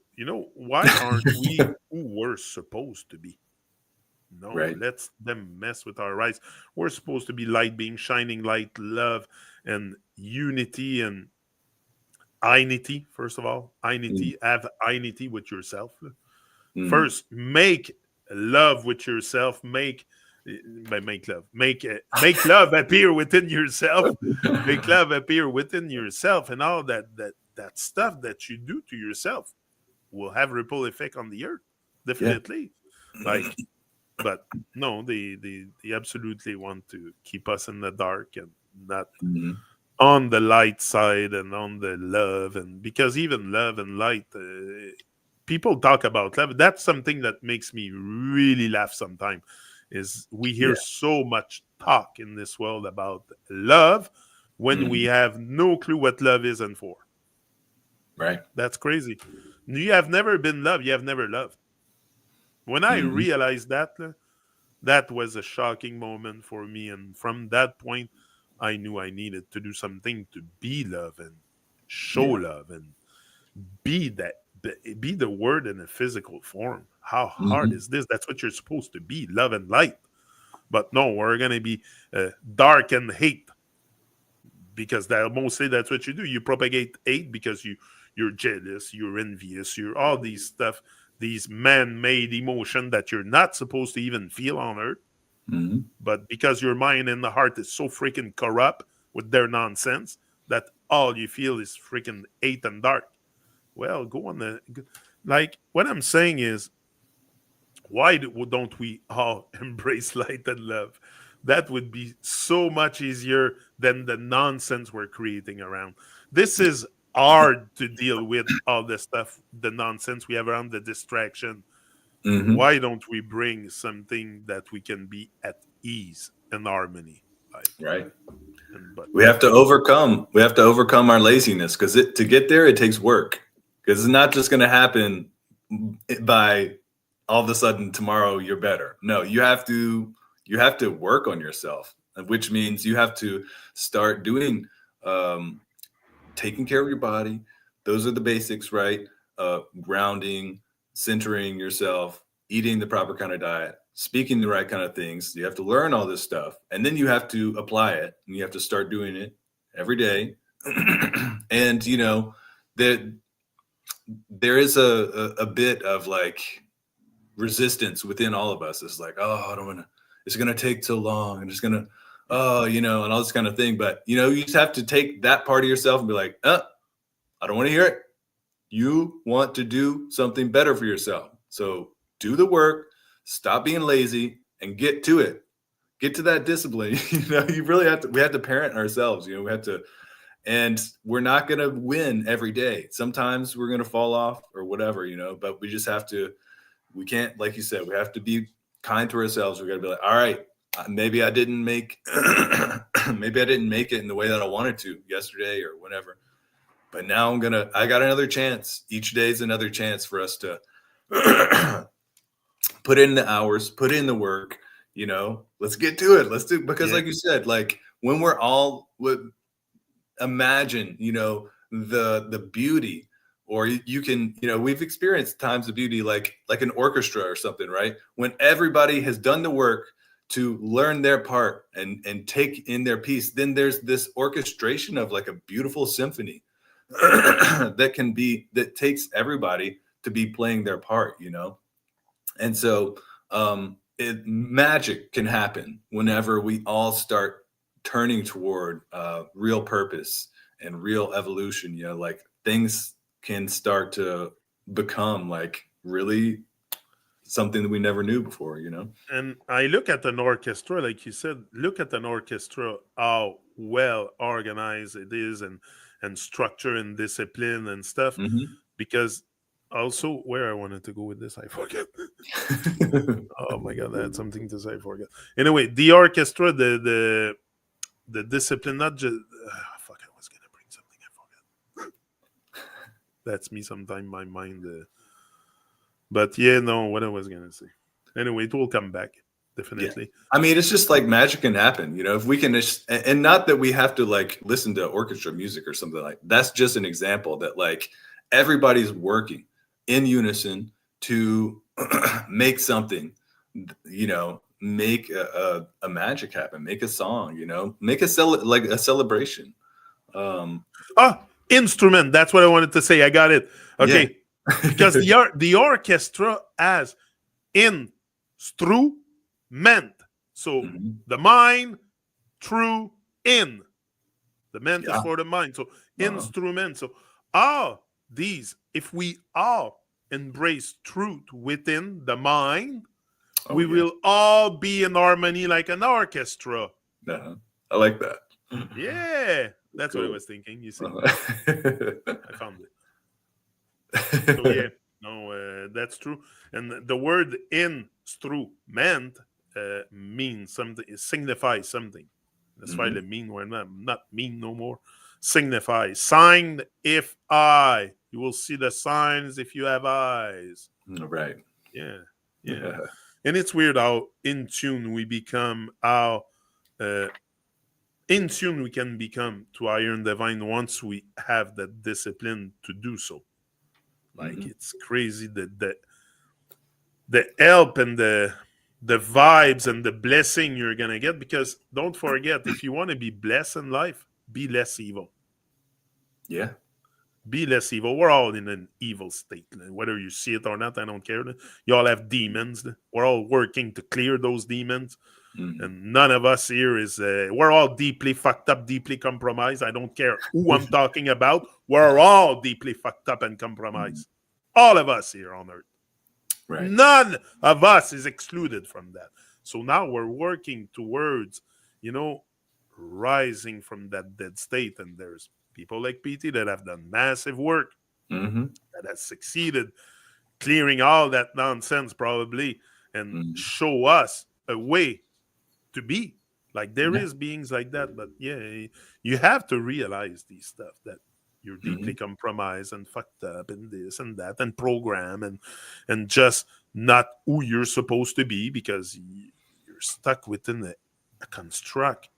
why aren't we who we're supposed to be? No, let's them mess with our rights. We're supposed to be light being, shining light, love, and unity and einity. First of all, einity, have einity with yourself. First, make love with yourself. Make love appear within yourself. Make love appear within yourself, and all that stuff that you do to yourself will have ripple effect on the earth, definitely. But no, they absolutely want to keep us in the dark and not on the light side and on the love. And because even love and light, people talk about love. That's something that makes me really laugh sometimes. Is we hear so much talk in this world about love when we have no clue what love is and for. Right. That's crazy. You have never been loved. You have never loved. When I realized that, that was a shocking moment for me. And from that point, I knew I needed to do something to be love and show love and be the word in a physical form. How hard is this? That's what you're supposed to be, love and light. But no, we're going to be dark and hate, because mostly that's what you do. You propagate hate because you're jealous, you're envious, you're all these stuff, these man-made emotion that you're not supposed to even feel on earth. But because your mind and the heart is so freaking corrupt with their nonsense that all you feel is freaking hate and dark. Well, go on like what I'm saying is, why don't we all embrace light and love? That would be so much easier than the nonsense we're creating around. This is hard to deal with, all the stuff, the nonsense we have around, the distraction. Why don't we bring something that we can be at ease and harmony? Right. We have to overcome our laziness, because to get there, it takes work. Because it's not just going to happen by all of a sudden tomorrow you're better. No, you have to work on yourself, which means you have to start doing taking care of your body. Those are the basics, right? Grounding, centering yourself, eating the proper kind of diet, speaking the right kind of things. You have to learn all this stuff, and then you have to apply it, and you have to start doing it every day. And there is a bit of like resistance within all of us. It's like, oh, I don't want to. It's gonna take too long. I'm just gonna, and all this kind of thing. But you just have to take that part of yourself and be like, I don't want to hear it. You want to do something better for yourself. So do the work, stop being lazy, and get to it. Get to that discipline. You really have to, we have to parent ourselves. We have to, and we're not going to win every day. Sometimes we're going to fall off or whatever, but we just have to, we can't, like you said, we have to be kind to ourselves. We got to be like, all right, maybe I didn't make, maybe I didn't make it in the way that I wanted to yesterday or whatever. But now I got another chance. Each day is another chance for us to put in the hours, put in the work, let's get to it. Let's do, because like you said, like when we're all imagine, the beauty, or you can, we've experienced times of beauty, like an orchestra or something, right? When everybody has done the work to learn their part and take in their piece, then there's this orchestration of like a beautiful symphony that takes everybody to be playing their part, and so magic can happen whenever we all start turning toward real purpose and real evolution. Like things can start to become like really something that we never knew before. And I look at an orchestra, like you said, look at an orchestra, how well organized it is, and structure and discipline and stuff. Because also, where I wanted to go with this, I forget. Oh my god, I had something to say, I forget. Anyway, the orchestra, the discipline, not just fuck, I was gonna bring something, I forgot. That's me sometime, my mind. But yeah, no, what I was gonna say. Anyway, it will come back. Definitely. Yeah. I mean, it's just like magic can happen, if we can just, and not that we have to like listen to orchestra music or something like that. That's just an example that like everybody's working in unison to make something, make a magic happen, make a song, make a celebration. Instrument. That's what I wanted to say. I got it. Okay. Yeah. Because the orchestra has instrument. So the mind, through, in. The ment is for the mind. So instrument. So all these, if we all embrace truth within the mind, we will all be in harmony like an orchestra. I like that. Yeah. That's cool. What I was thinking. You see, I found it. So yeah, no, that's true. And the word instrument means something. It signifies something. That's why the mean word not mean no more. Signify. Sign if I. You will see the signs if you have eyes. Right. Yeah. And it's weird how in tune we become. How in tune we can become to higher and divine once we have the discipline to do so. Like it's crazy that the help and the vibes and the blessing you're gonna get, because don't forget, if you want to be blessed in life, be less evil. Yeah. Be less evil. We're all in an evil state. Whether you see it or not, I don't care. You all have demons. We're all working to clear those demons. And none of us here is, we're all deeply fucked up, deeply compromised. I don't care who I'm talking about. We're all deeply fucked up and compromised. All of us here on earth. Right. None of us is excluded from that. So now we're working towards, rising from that dead state. And there's people like PT that have done massive work, that has succeeded clearing all that nonsense probably, and show us a way to be. Like there is beings like that, but you have to realize these stuff, that you're deeply compromised and fucked up and this and that and program and just not who you're supposed to be, because you're stuck within a construct,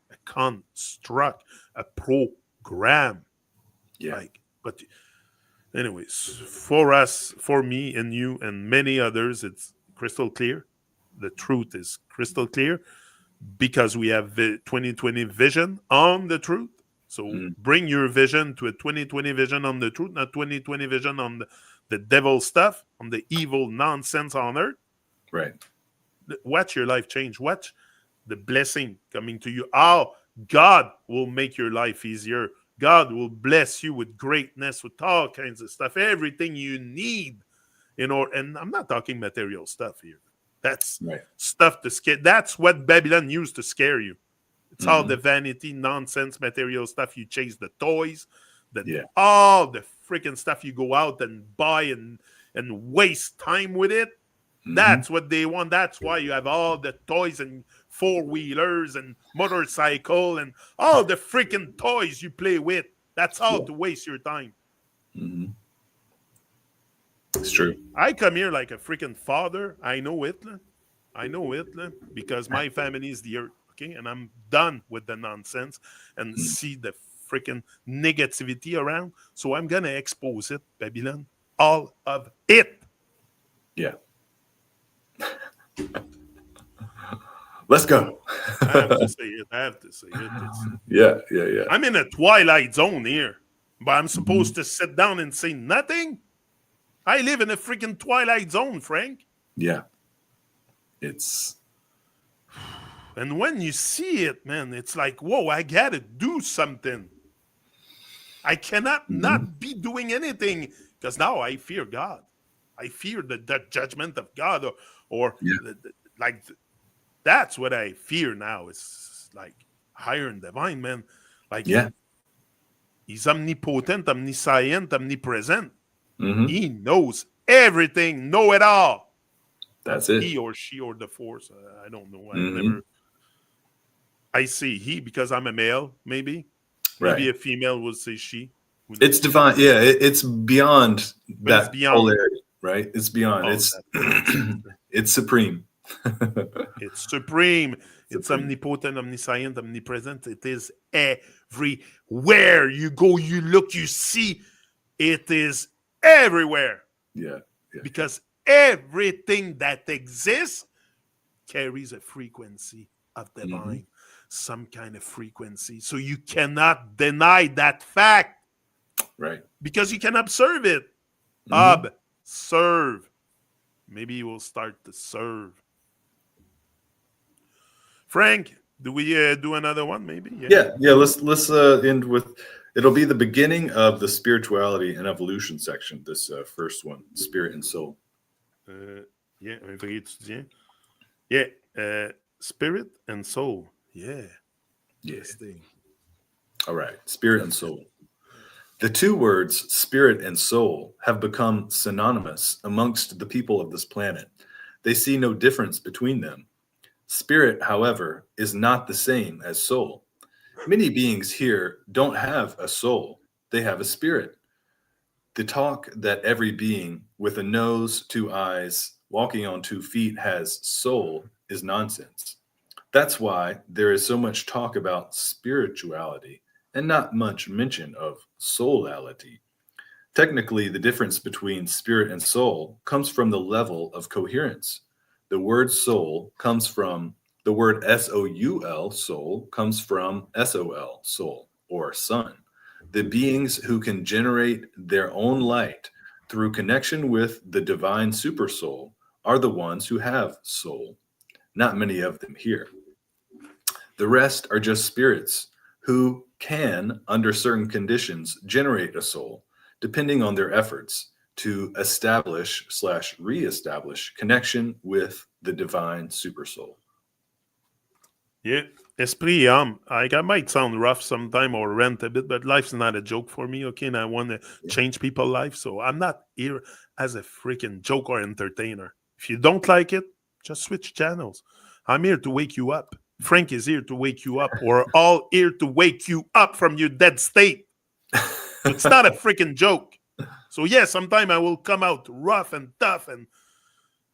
a program. Yeah. Like, but anyways, for us, for me and you and many others, it's crystal clear. The truth is crystal clear because we have 2020 vision on the truth. So Mm, bring your vision to a 2020 vision on the truth, not 2020 vision on the devil stuff, on the evil nonsense on earth. right. Watch your life change. Watch the blessing coming to you. How God will make your life easier. God will bless you with greatness, with all kinds of stuff, everything you need in order. And I'm not talking material stuff here. That's Right. stuff to scare. That's what Babylon used to scare you. It's all Hmm. the vanity, nonsense, material stuff. You chase the toys, Yeah. all the freaking stuff you go out and buy and waste time with it. Hmm. That's what they want. That's why you have all the toys and four-wheelers and motorcycle and all the freaking toys you play with. That's all Yeah. to waste your time. Hmm. It's true. I come here like a freaking father. I know it. I know it because my family is the earth. Okay. And I'm done with the nonsense and Mm. see the freaking negativity around. So I'm going to expose it, Babylon. All of it. Yeah. Let's go. I have to say it. I have to say it. Yeah. Yeah. Yeah. I'm in a twilight zone here, but I'm Mhm. supposed to sit down and say nothing. I live in a freaking twilight zone, Frank. Yeah. It's. And when you see it, man, it's like, whoa, I gotta do something. I cannot Mhm. not be doing anything because now I fear God. I fear the judgment of God, or Yeah. like that's what I fear now. It's like higher and divine, man. Like Yeah. he's omnipotent, omniscient, omnipresent. Hmm. He knows everything, know it all. That's it. He or she or the force. I don't know. I've Hmm. never. I say he because I'm a male. Maybe, Right. maybe a female would say she. Who It's knows? divine. Yeah. It's beyond But it's that beyond. polarity, right? It's beyond. Oh, It's that nonsense. it's supreme. It's supreme. It's Supreme. omnipotent, omniscient, omnipresent. It is everywhere you go, you look, you see. It is everywhere Yeah. Yeah. because everything that exists carries a frequency of Hmm. divine, some kind of frequency. So you cannot deny that fact Right. because you can observe it. Hmm. Observe. Maybe you will start to serve. Frank, do we do another one? Maybe, yeah. Yeah. Yeah. Let's end with. It'll be the beginning of the spirituality and evolution section. This first one, spirit and soul. Yeah, un vrai étudiant. Yeah, spirit and soul. Yeah, Yeah. interesting. All right. Spirit and soul. The two words, spirit and soul, have become synonymous amongst the people of this planet. They see no difference between them. Spirit, however, is not the same as soul. Many beings here don't have a soul, they have a spirit. The talk that every being with a nose, two eyes, walking on 2 feet has soul is nonsense. That's why there is so much talk about spirituality and not much mention of soulality. Technically, the difference between spirit and soul comes from the level of coherence. The word soul comes from the word soul, soul comes from sol, soul, or sun. The beings who can generate their own light through connection with the divine supersoul are the ones who have soul. Not many of them here. The rest are just spirits who can, under certain conditions, generate a soul, depending on their efforts to establish slash reestablish connection with the divine supersoul. Yeah, esprit et âme. Like, I might sound rough sometime or rant a bit, but life's not a joke for me, okay? And I want to Yeah. change people's lives, so I'm not here as a freaking joke or entertainer. If you don't like it, just switch channels. I'm here to wake you up. Frank is here to wake you up. We're all here to wake you up from your dead state. So it's not a freaking joke. So yeah, sometime I will come out rough and tough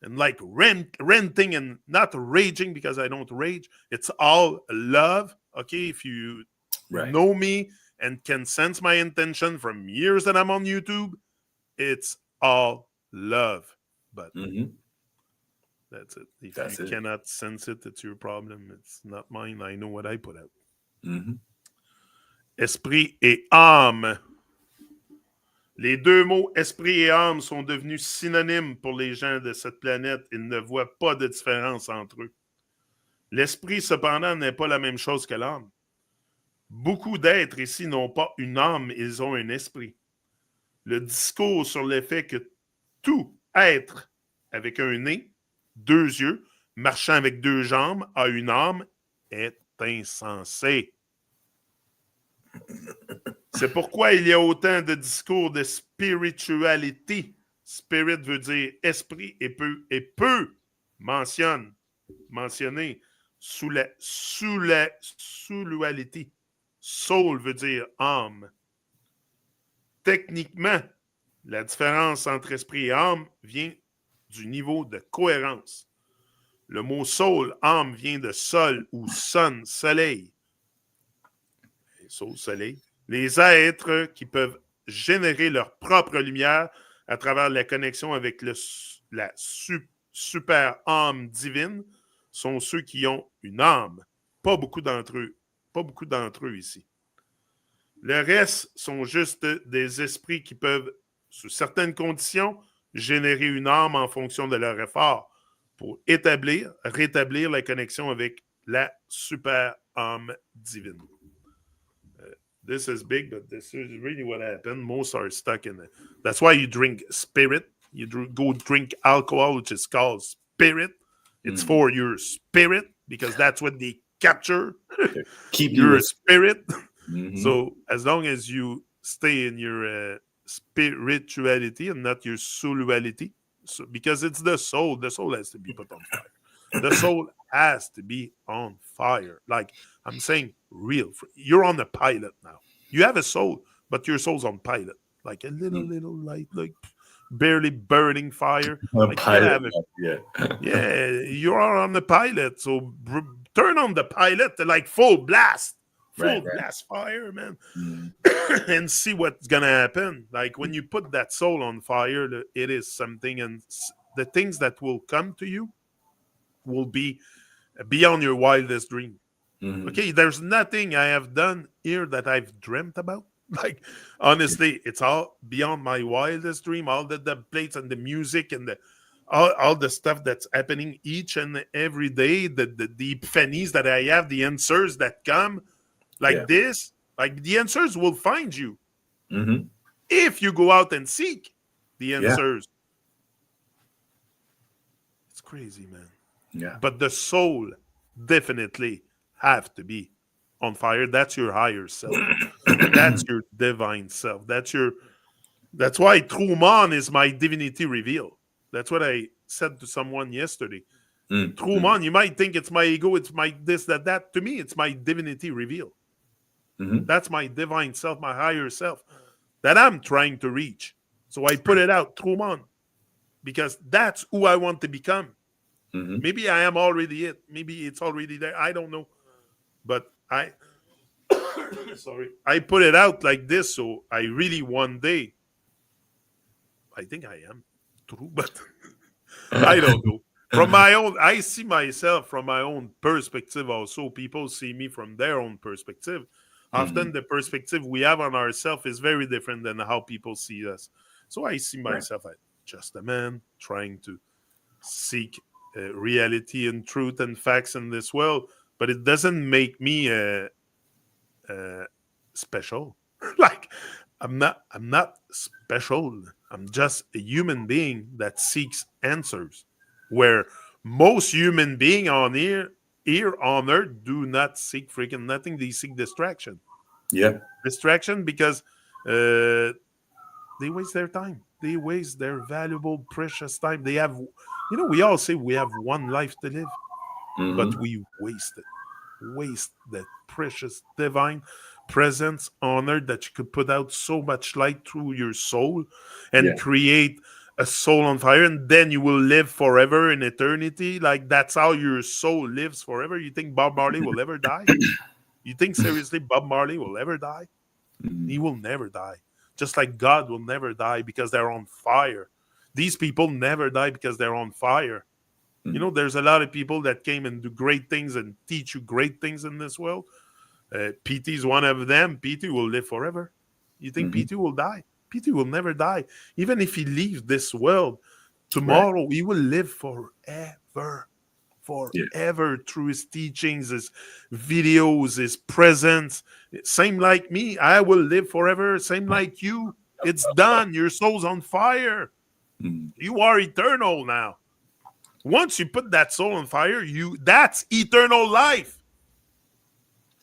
and like renting and not raging because I don't rage. It's all love. Okay, if you Right. know me and can sense my intention from years that I'm on YouTube, it's all love. But Mm-hmm. that's it. If you That's it. cannot sense it, it's your problem. It's not mine. I know what I put out. Mm-hmm. Esprit et âme. Les deux mots esprit et âme sont devenus synonymes pour les gens de cette planète. Ils ne voient pas de différence entre eux. L'esprit, cependant, n'est pas la même chose que l'âme. Beaucoup d'êtres ici n'ont pas une âme, ils ont un esprit. Le discours sur le fait que tout être avec un nez, deux yeux, marchant avec deux jambes, a une âme, est insensé. C'est pourquoi il y a autant de discours de spiritualité. Spirit veut dire esprit et peu mentionner sous-lualité. Soul veut dire âme. Techniquement, la différence entre esprit et âme vient du niveau de cohérence. Le mot soul, âme, vient de sol ou sun, soleil. Soul, soleil. Les êtres qui peuvent générer leur propre lumière à travers la connexion avec la super âme divine sont ceux qui ont une âme. Pas beaucoup d'entre eux. Pas beaucoup d'entre eux ici. Le reste sont juste des esprits qui peuvent, sous certaines conditions, générer une âme en fonction de leur effort pour rétablir la connexion avec la super âme divine. This is big, but this is really what happened. Most are stuck in it. That's why you drink spirit. You go drink alcohol, which is called spirit. It's for your spirit because that's what they capture. Keep your spirit. Mm-hmm. So as long as you stay in your spirituality and not your souluality, because it's the soul has to be put on fire. The soul has to be on fire. Like I'm saying, real. You're on the pilot now. You have a soul, but your soul's on pilot. Like a little light, like barely burning fire. Like pilot, yeah, you are on the pilot. So turn on the pilot to like full blast. Full blast fire, man. And see what's gonna happen. Like when you put that soul on fire, it is something, and the things that will come to you will be beyond your wildest dream. Mm-hmm. Okay, there's nothing I have done here that I've dreamt about. Like, honestly, it's all beyond my wildest dream. All the plates and the music and all the stuff that's happening each and every day, the epiphanies that I have, the answers that come like this, like the answers will find you if you go out and seek the answers. It's crazy, man. Yeah. But the soul definitely have to be on fire. That's your higher self. That's your divine self. That's why Truman is my divinity reveal. That's what I said to someone yesterday. Truman, you might think it's my ego, it's my this, that. To me, it's my divinity reveal. That's my divine self, my higher self that I'm trying to reach. So I put it out, Truman, because that's who I want to become. Maybe I am already it. Maybe it's already there. I don't know. But I put it out like this. So I really one day, I think I am true, but I don't know. From my own, I see myself from my own perspective also. People see me from their own perspective. Often the perspective we have on ourselves is very different than how people see us. So I see myself as just a man trying to seek reality and truth and facts in this world, but it doesn't make me special. Like I'm not special. I'm just a human being that seeks answers. Where most human beings on here on earth do not seek freaking nothing. They seek distraction. Yeah, distraction because they waste their time. They waste their valuable, precious time. They have, we all say we have one life to live, but we waste it. Waste that precious divine presence on earth that you could put out so much light through your soul and create a soul on fire, and then you will live forever in eternity. Like that's how your soul lives forever. You think Bob Marley will ever die? You think seriously Bob Marley will ever die? He will never die. Just like God will never die because they're on fire. These people never die because they're on fire. You know, there's a lot of people that came and do great things and teach you great things in this world. PT is one of them. PT will live forever. You think PT will die? PT will never die. Even if he leaves this world Right. tomorrow, he will live forever. Yeah. Forever through his teachings, his videos, his presence. Same like me. I will live forever. Same like you. It's done. Your soul's on fire. Mm. You are eternal now. Once you put that soul on fire, that's eternal life.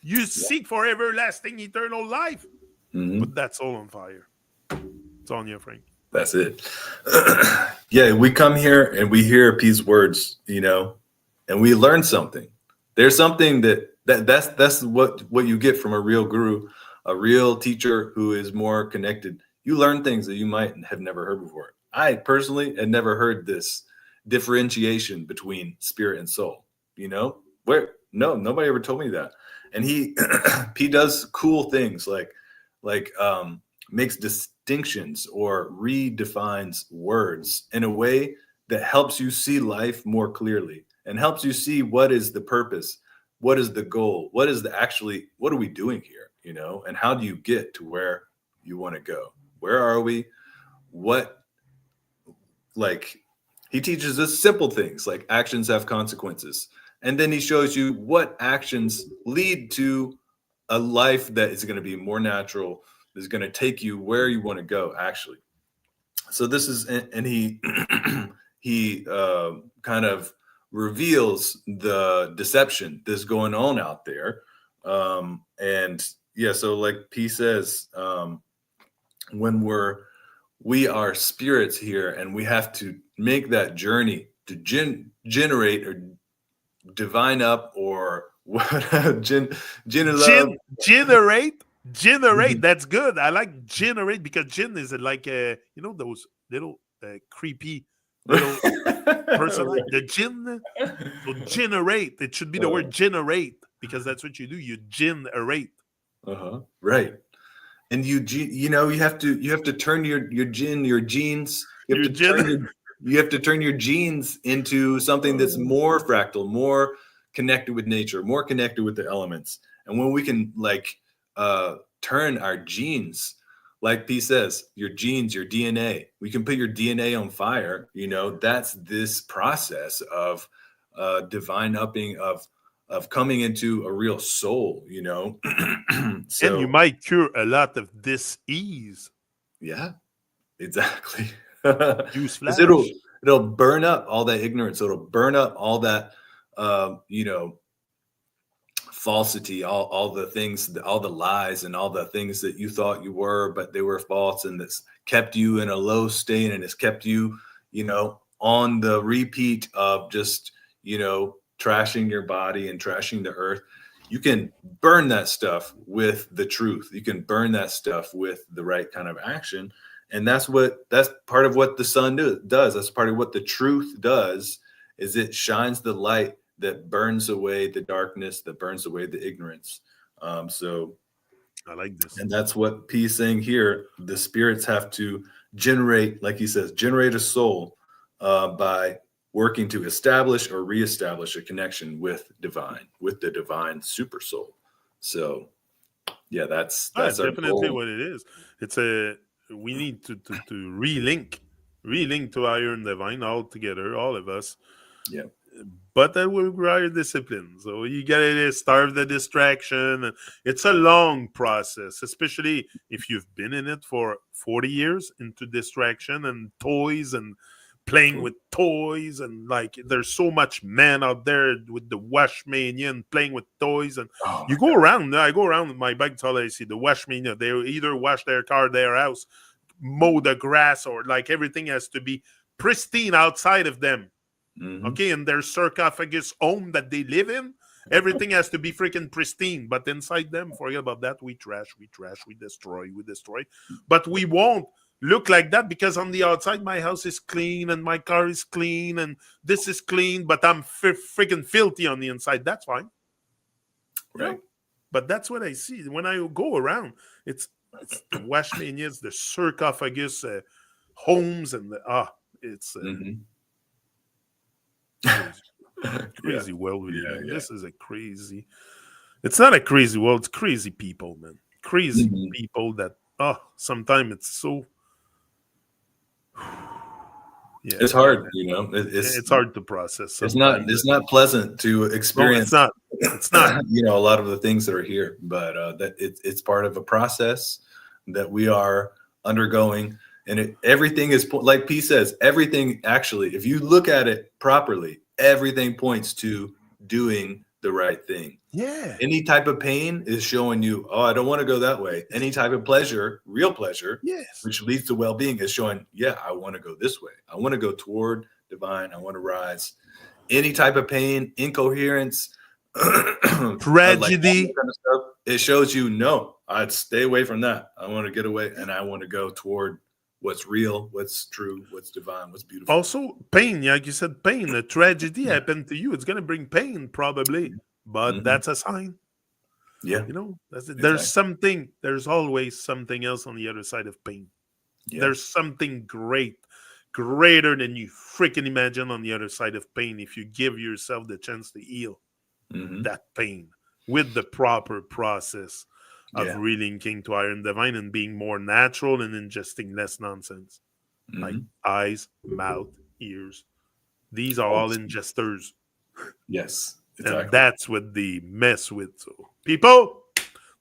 You seek for everlasting eternal life. Put that soul on fire. It's on you, Frank. That's it. Yeah, we come here and we hear P's words, you know, and we learn something. There's something that's what you get from a real guru, a real teacher who is more connected. You learn things that you might have never heard before. I personally had never heard this differentiation between spirit and soul. You know, nobody ever told me that. And he does cool things like makes distinctions or redefines words in a way that helps you see life more clearly and helps you see what is the purpose, what is the goal, what are we doing here, you know, and how do you get to where you want to go? Where are we? He teaches us simple things like actions have consequences. And then he shows you what actions lead to a life that is going to be more natural, is going to take you where you want to go, actually. So this is, and he he kind of reveals the deception that's going on out there. And yeah, so like P says, when we are spirits here, and we have to make that journey to generate or divine up or what Generate. That's good. I like generate because jinn is like those little creepy little person. Right. The jinn. So generate. It should be the word generate because that's what you do. You generate. Right. And you have to turn your genes. You have to turn your genes into something that's more fractal, more connected with nature, more connected with the elements. And when we can turn our genes, like P says, your genes, your DNA, we can put your DNA on fire. You know, that's this process of divine upping of coming into a real soul, you know. So, and you might cure a lot of dis-ease. Yeah, exactly. Use Because flash. it'll burn up all that ignorance. It'll burn up all that falsity, all the things, all the lies, and all the things that you thought you were, but they were false, and that's kept you in a low state, and it's kept you, on the repeat of just, trashing your body and trashing the earth. You can burn that stuff with the truth. You can burn that stuff with the right kind of action. And that's part of what the sun does. That's part of what the truth does, is it shines the light that burns away the darkness, that burns away the ignorance. So I like this. And that's what P is saying here. The spirits have to generate, like he says, generate a soul by working to establish or reestablish a connection with the divine super soul. So yeah, that's definitely goal. what it is. It's we need to relink to higher and divine all together, all of us. Yeah. But that will require discipline. So you gotta starve the distraction. It's a long process, especially if you've been in it for 40 years into distraction and toys and playing with toys, and like there's so much man out there with the wash mania and playing with toys, and I go around with my bike, all I see the wash mania. They either wash their car, their house, mow the grass, or like everything has to be pristine outside of them. Mm-hmm. Okay, in their sarcophagus home that they live in, everything has to be freaking pristine. But inside them, forget about that. We trash, we destroy. But we won't look like that because on the outside my house is clean and my car is clean and this is clean, but I'm freaking filthy on the inside. That's fine. Right. But that's what I see when I go around. It's the Washmanias, the sarcophagus homes, and it's crazy world we live in. This is a crazy. It's not a crazy world. It's crazy people, man. Crazy people that sometimes it's so. Yeah, it's hard, you know. It's hard to process. Sometimes. It's not pleasant to experience. No, it's not. You know, a lot of the things that are here, but that it's part of a process that we are undergoing, and everything is like P says. Everything actually, if you look at it properly, everything points to doing the right thing. Yeah. Any type of pain is showing you, oh, I don't want to go that way. Any type of pleasure, real pleasure, which leads to well-being, is showing, yeah, I want to go this way. I want to go toward divine. I want to rise. Any type of pain, incoherence, tragedy, like kind of stuff, it shows you, no, I'd stay away from that. I want to get away, and I want to go toward what's real, what's true, what's divine, what's beautiful. Also, pain, like you said, pain. A tragedy happened to you. It's going to bring pain, probably, but that's a sign. Yeah. You know, there's something, there's always something else on the other side of pain. Yeah. There's something greater than you freaking imagine on the other side of pain if you give yourself the chance to heal that pain with the proper process of really king to iron divine and being more natural and ingesting less nonsense. Like eyes, mouth, ears. These are all ingesters. Yes. Exactly. And that's what they mess with. So, people,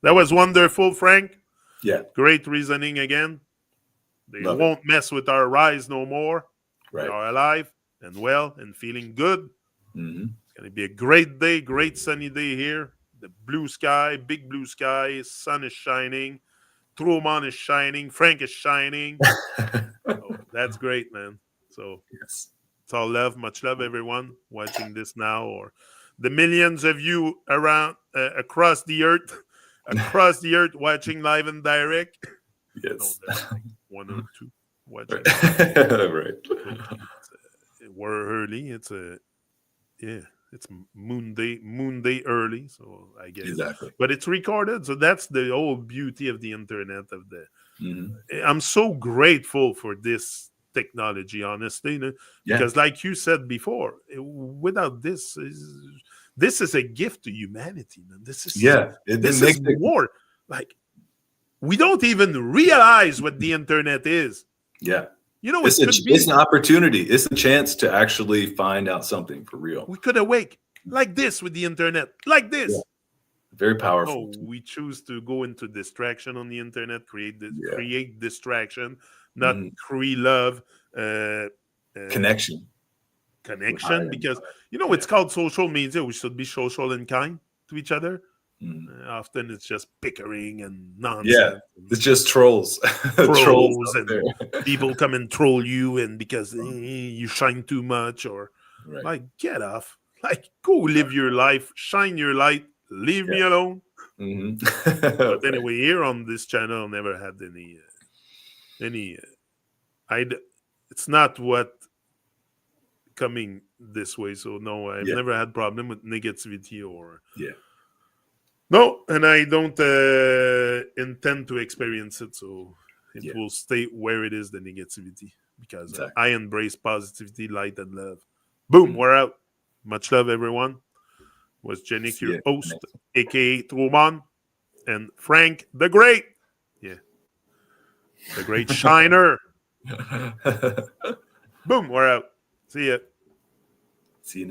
that was wonderful, Frank. Yeah. Great reasoning again. They won't mess with our rise no more. Right. We are alive and well and feeling good. It's going to be a great day, great sunny day here. The blue sky, big blue sky, sun is shining, Truman is shining, Frank is shining. That's great, man. So it's all love, much love, everyone watching this now, or the millions of you around across the earth watching live and direct. Yes, no, like one or two watching. Right. We're early. It's it's moon day early, so I guess exactly. But it's recorded, so that's the whole beauty of the internet. I'm so grateful for this technology, honestly, because like you said before, without this is a gift to humanity, man. This is war. Like, we don't even realize what the internet is. Yeah. You know, it's an opportunity. It's a chance to actually find out something for real. We could awake like this with the internet, like this. Yeah. Very powerful. No, we choose to go into distraction on the internet, create distraction, not create love, connection, because it's called social media. We should be social and kind to each other. Often it's just bickering and nonsense. Yeah, it's just trolls. trolls and people come and troll you, and because you shine too much, or like, get off. Like, go live your life, shine your light, leave me alone. But anyway, here on this channel, never had any. It's not what coming this way. So no, I've never had problem with negativity or. Yeah. No, and I don't intend to experience it, so it will stay where it is, the negativity, because I embrace positivity, light, and love. Boom, we're out. Much love, everyone. Was Jenik, your host, a.k.a. Truman, and Frank the Great. Yeah. The Great Shiner. Boom, we're out. See ya. See you next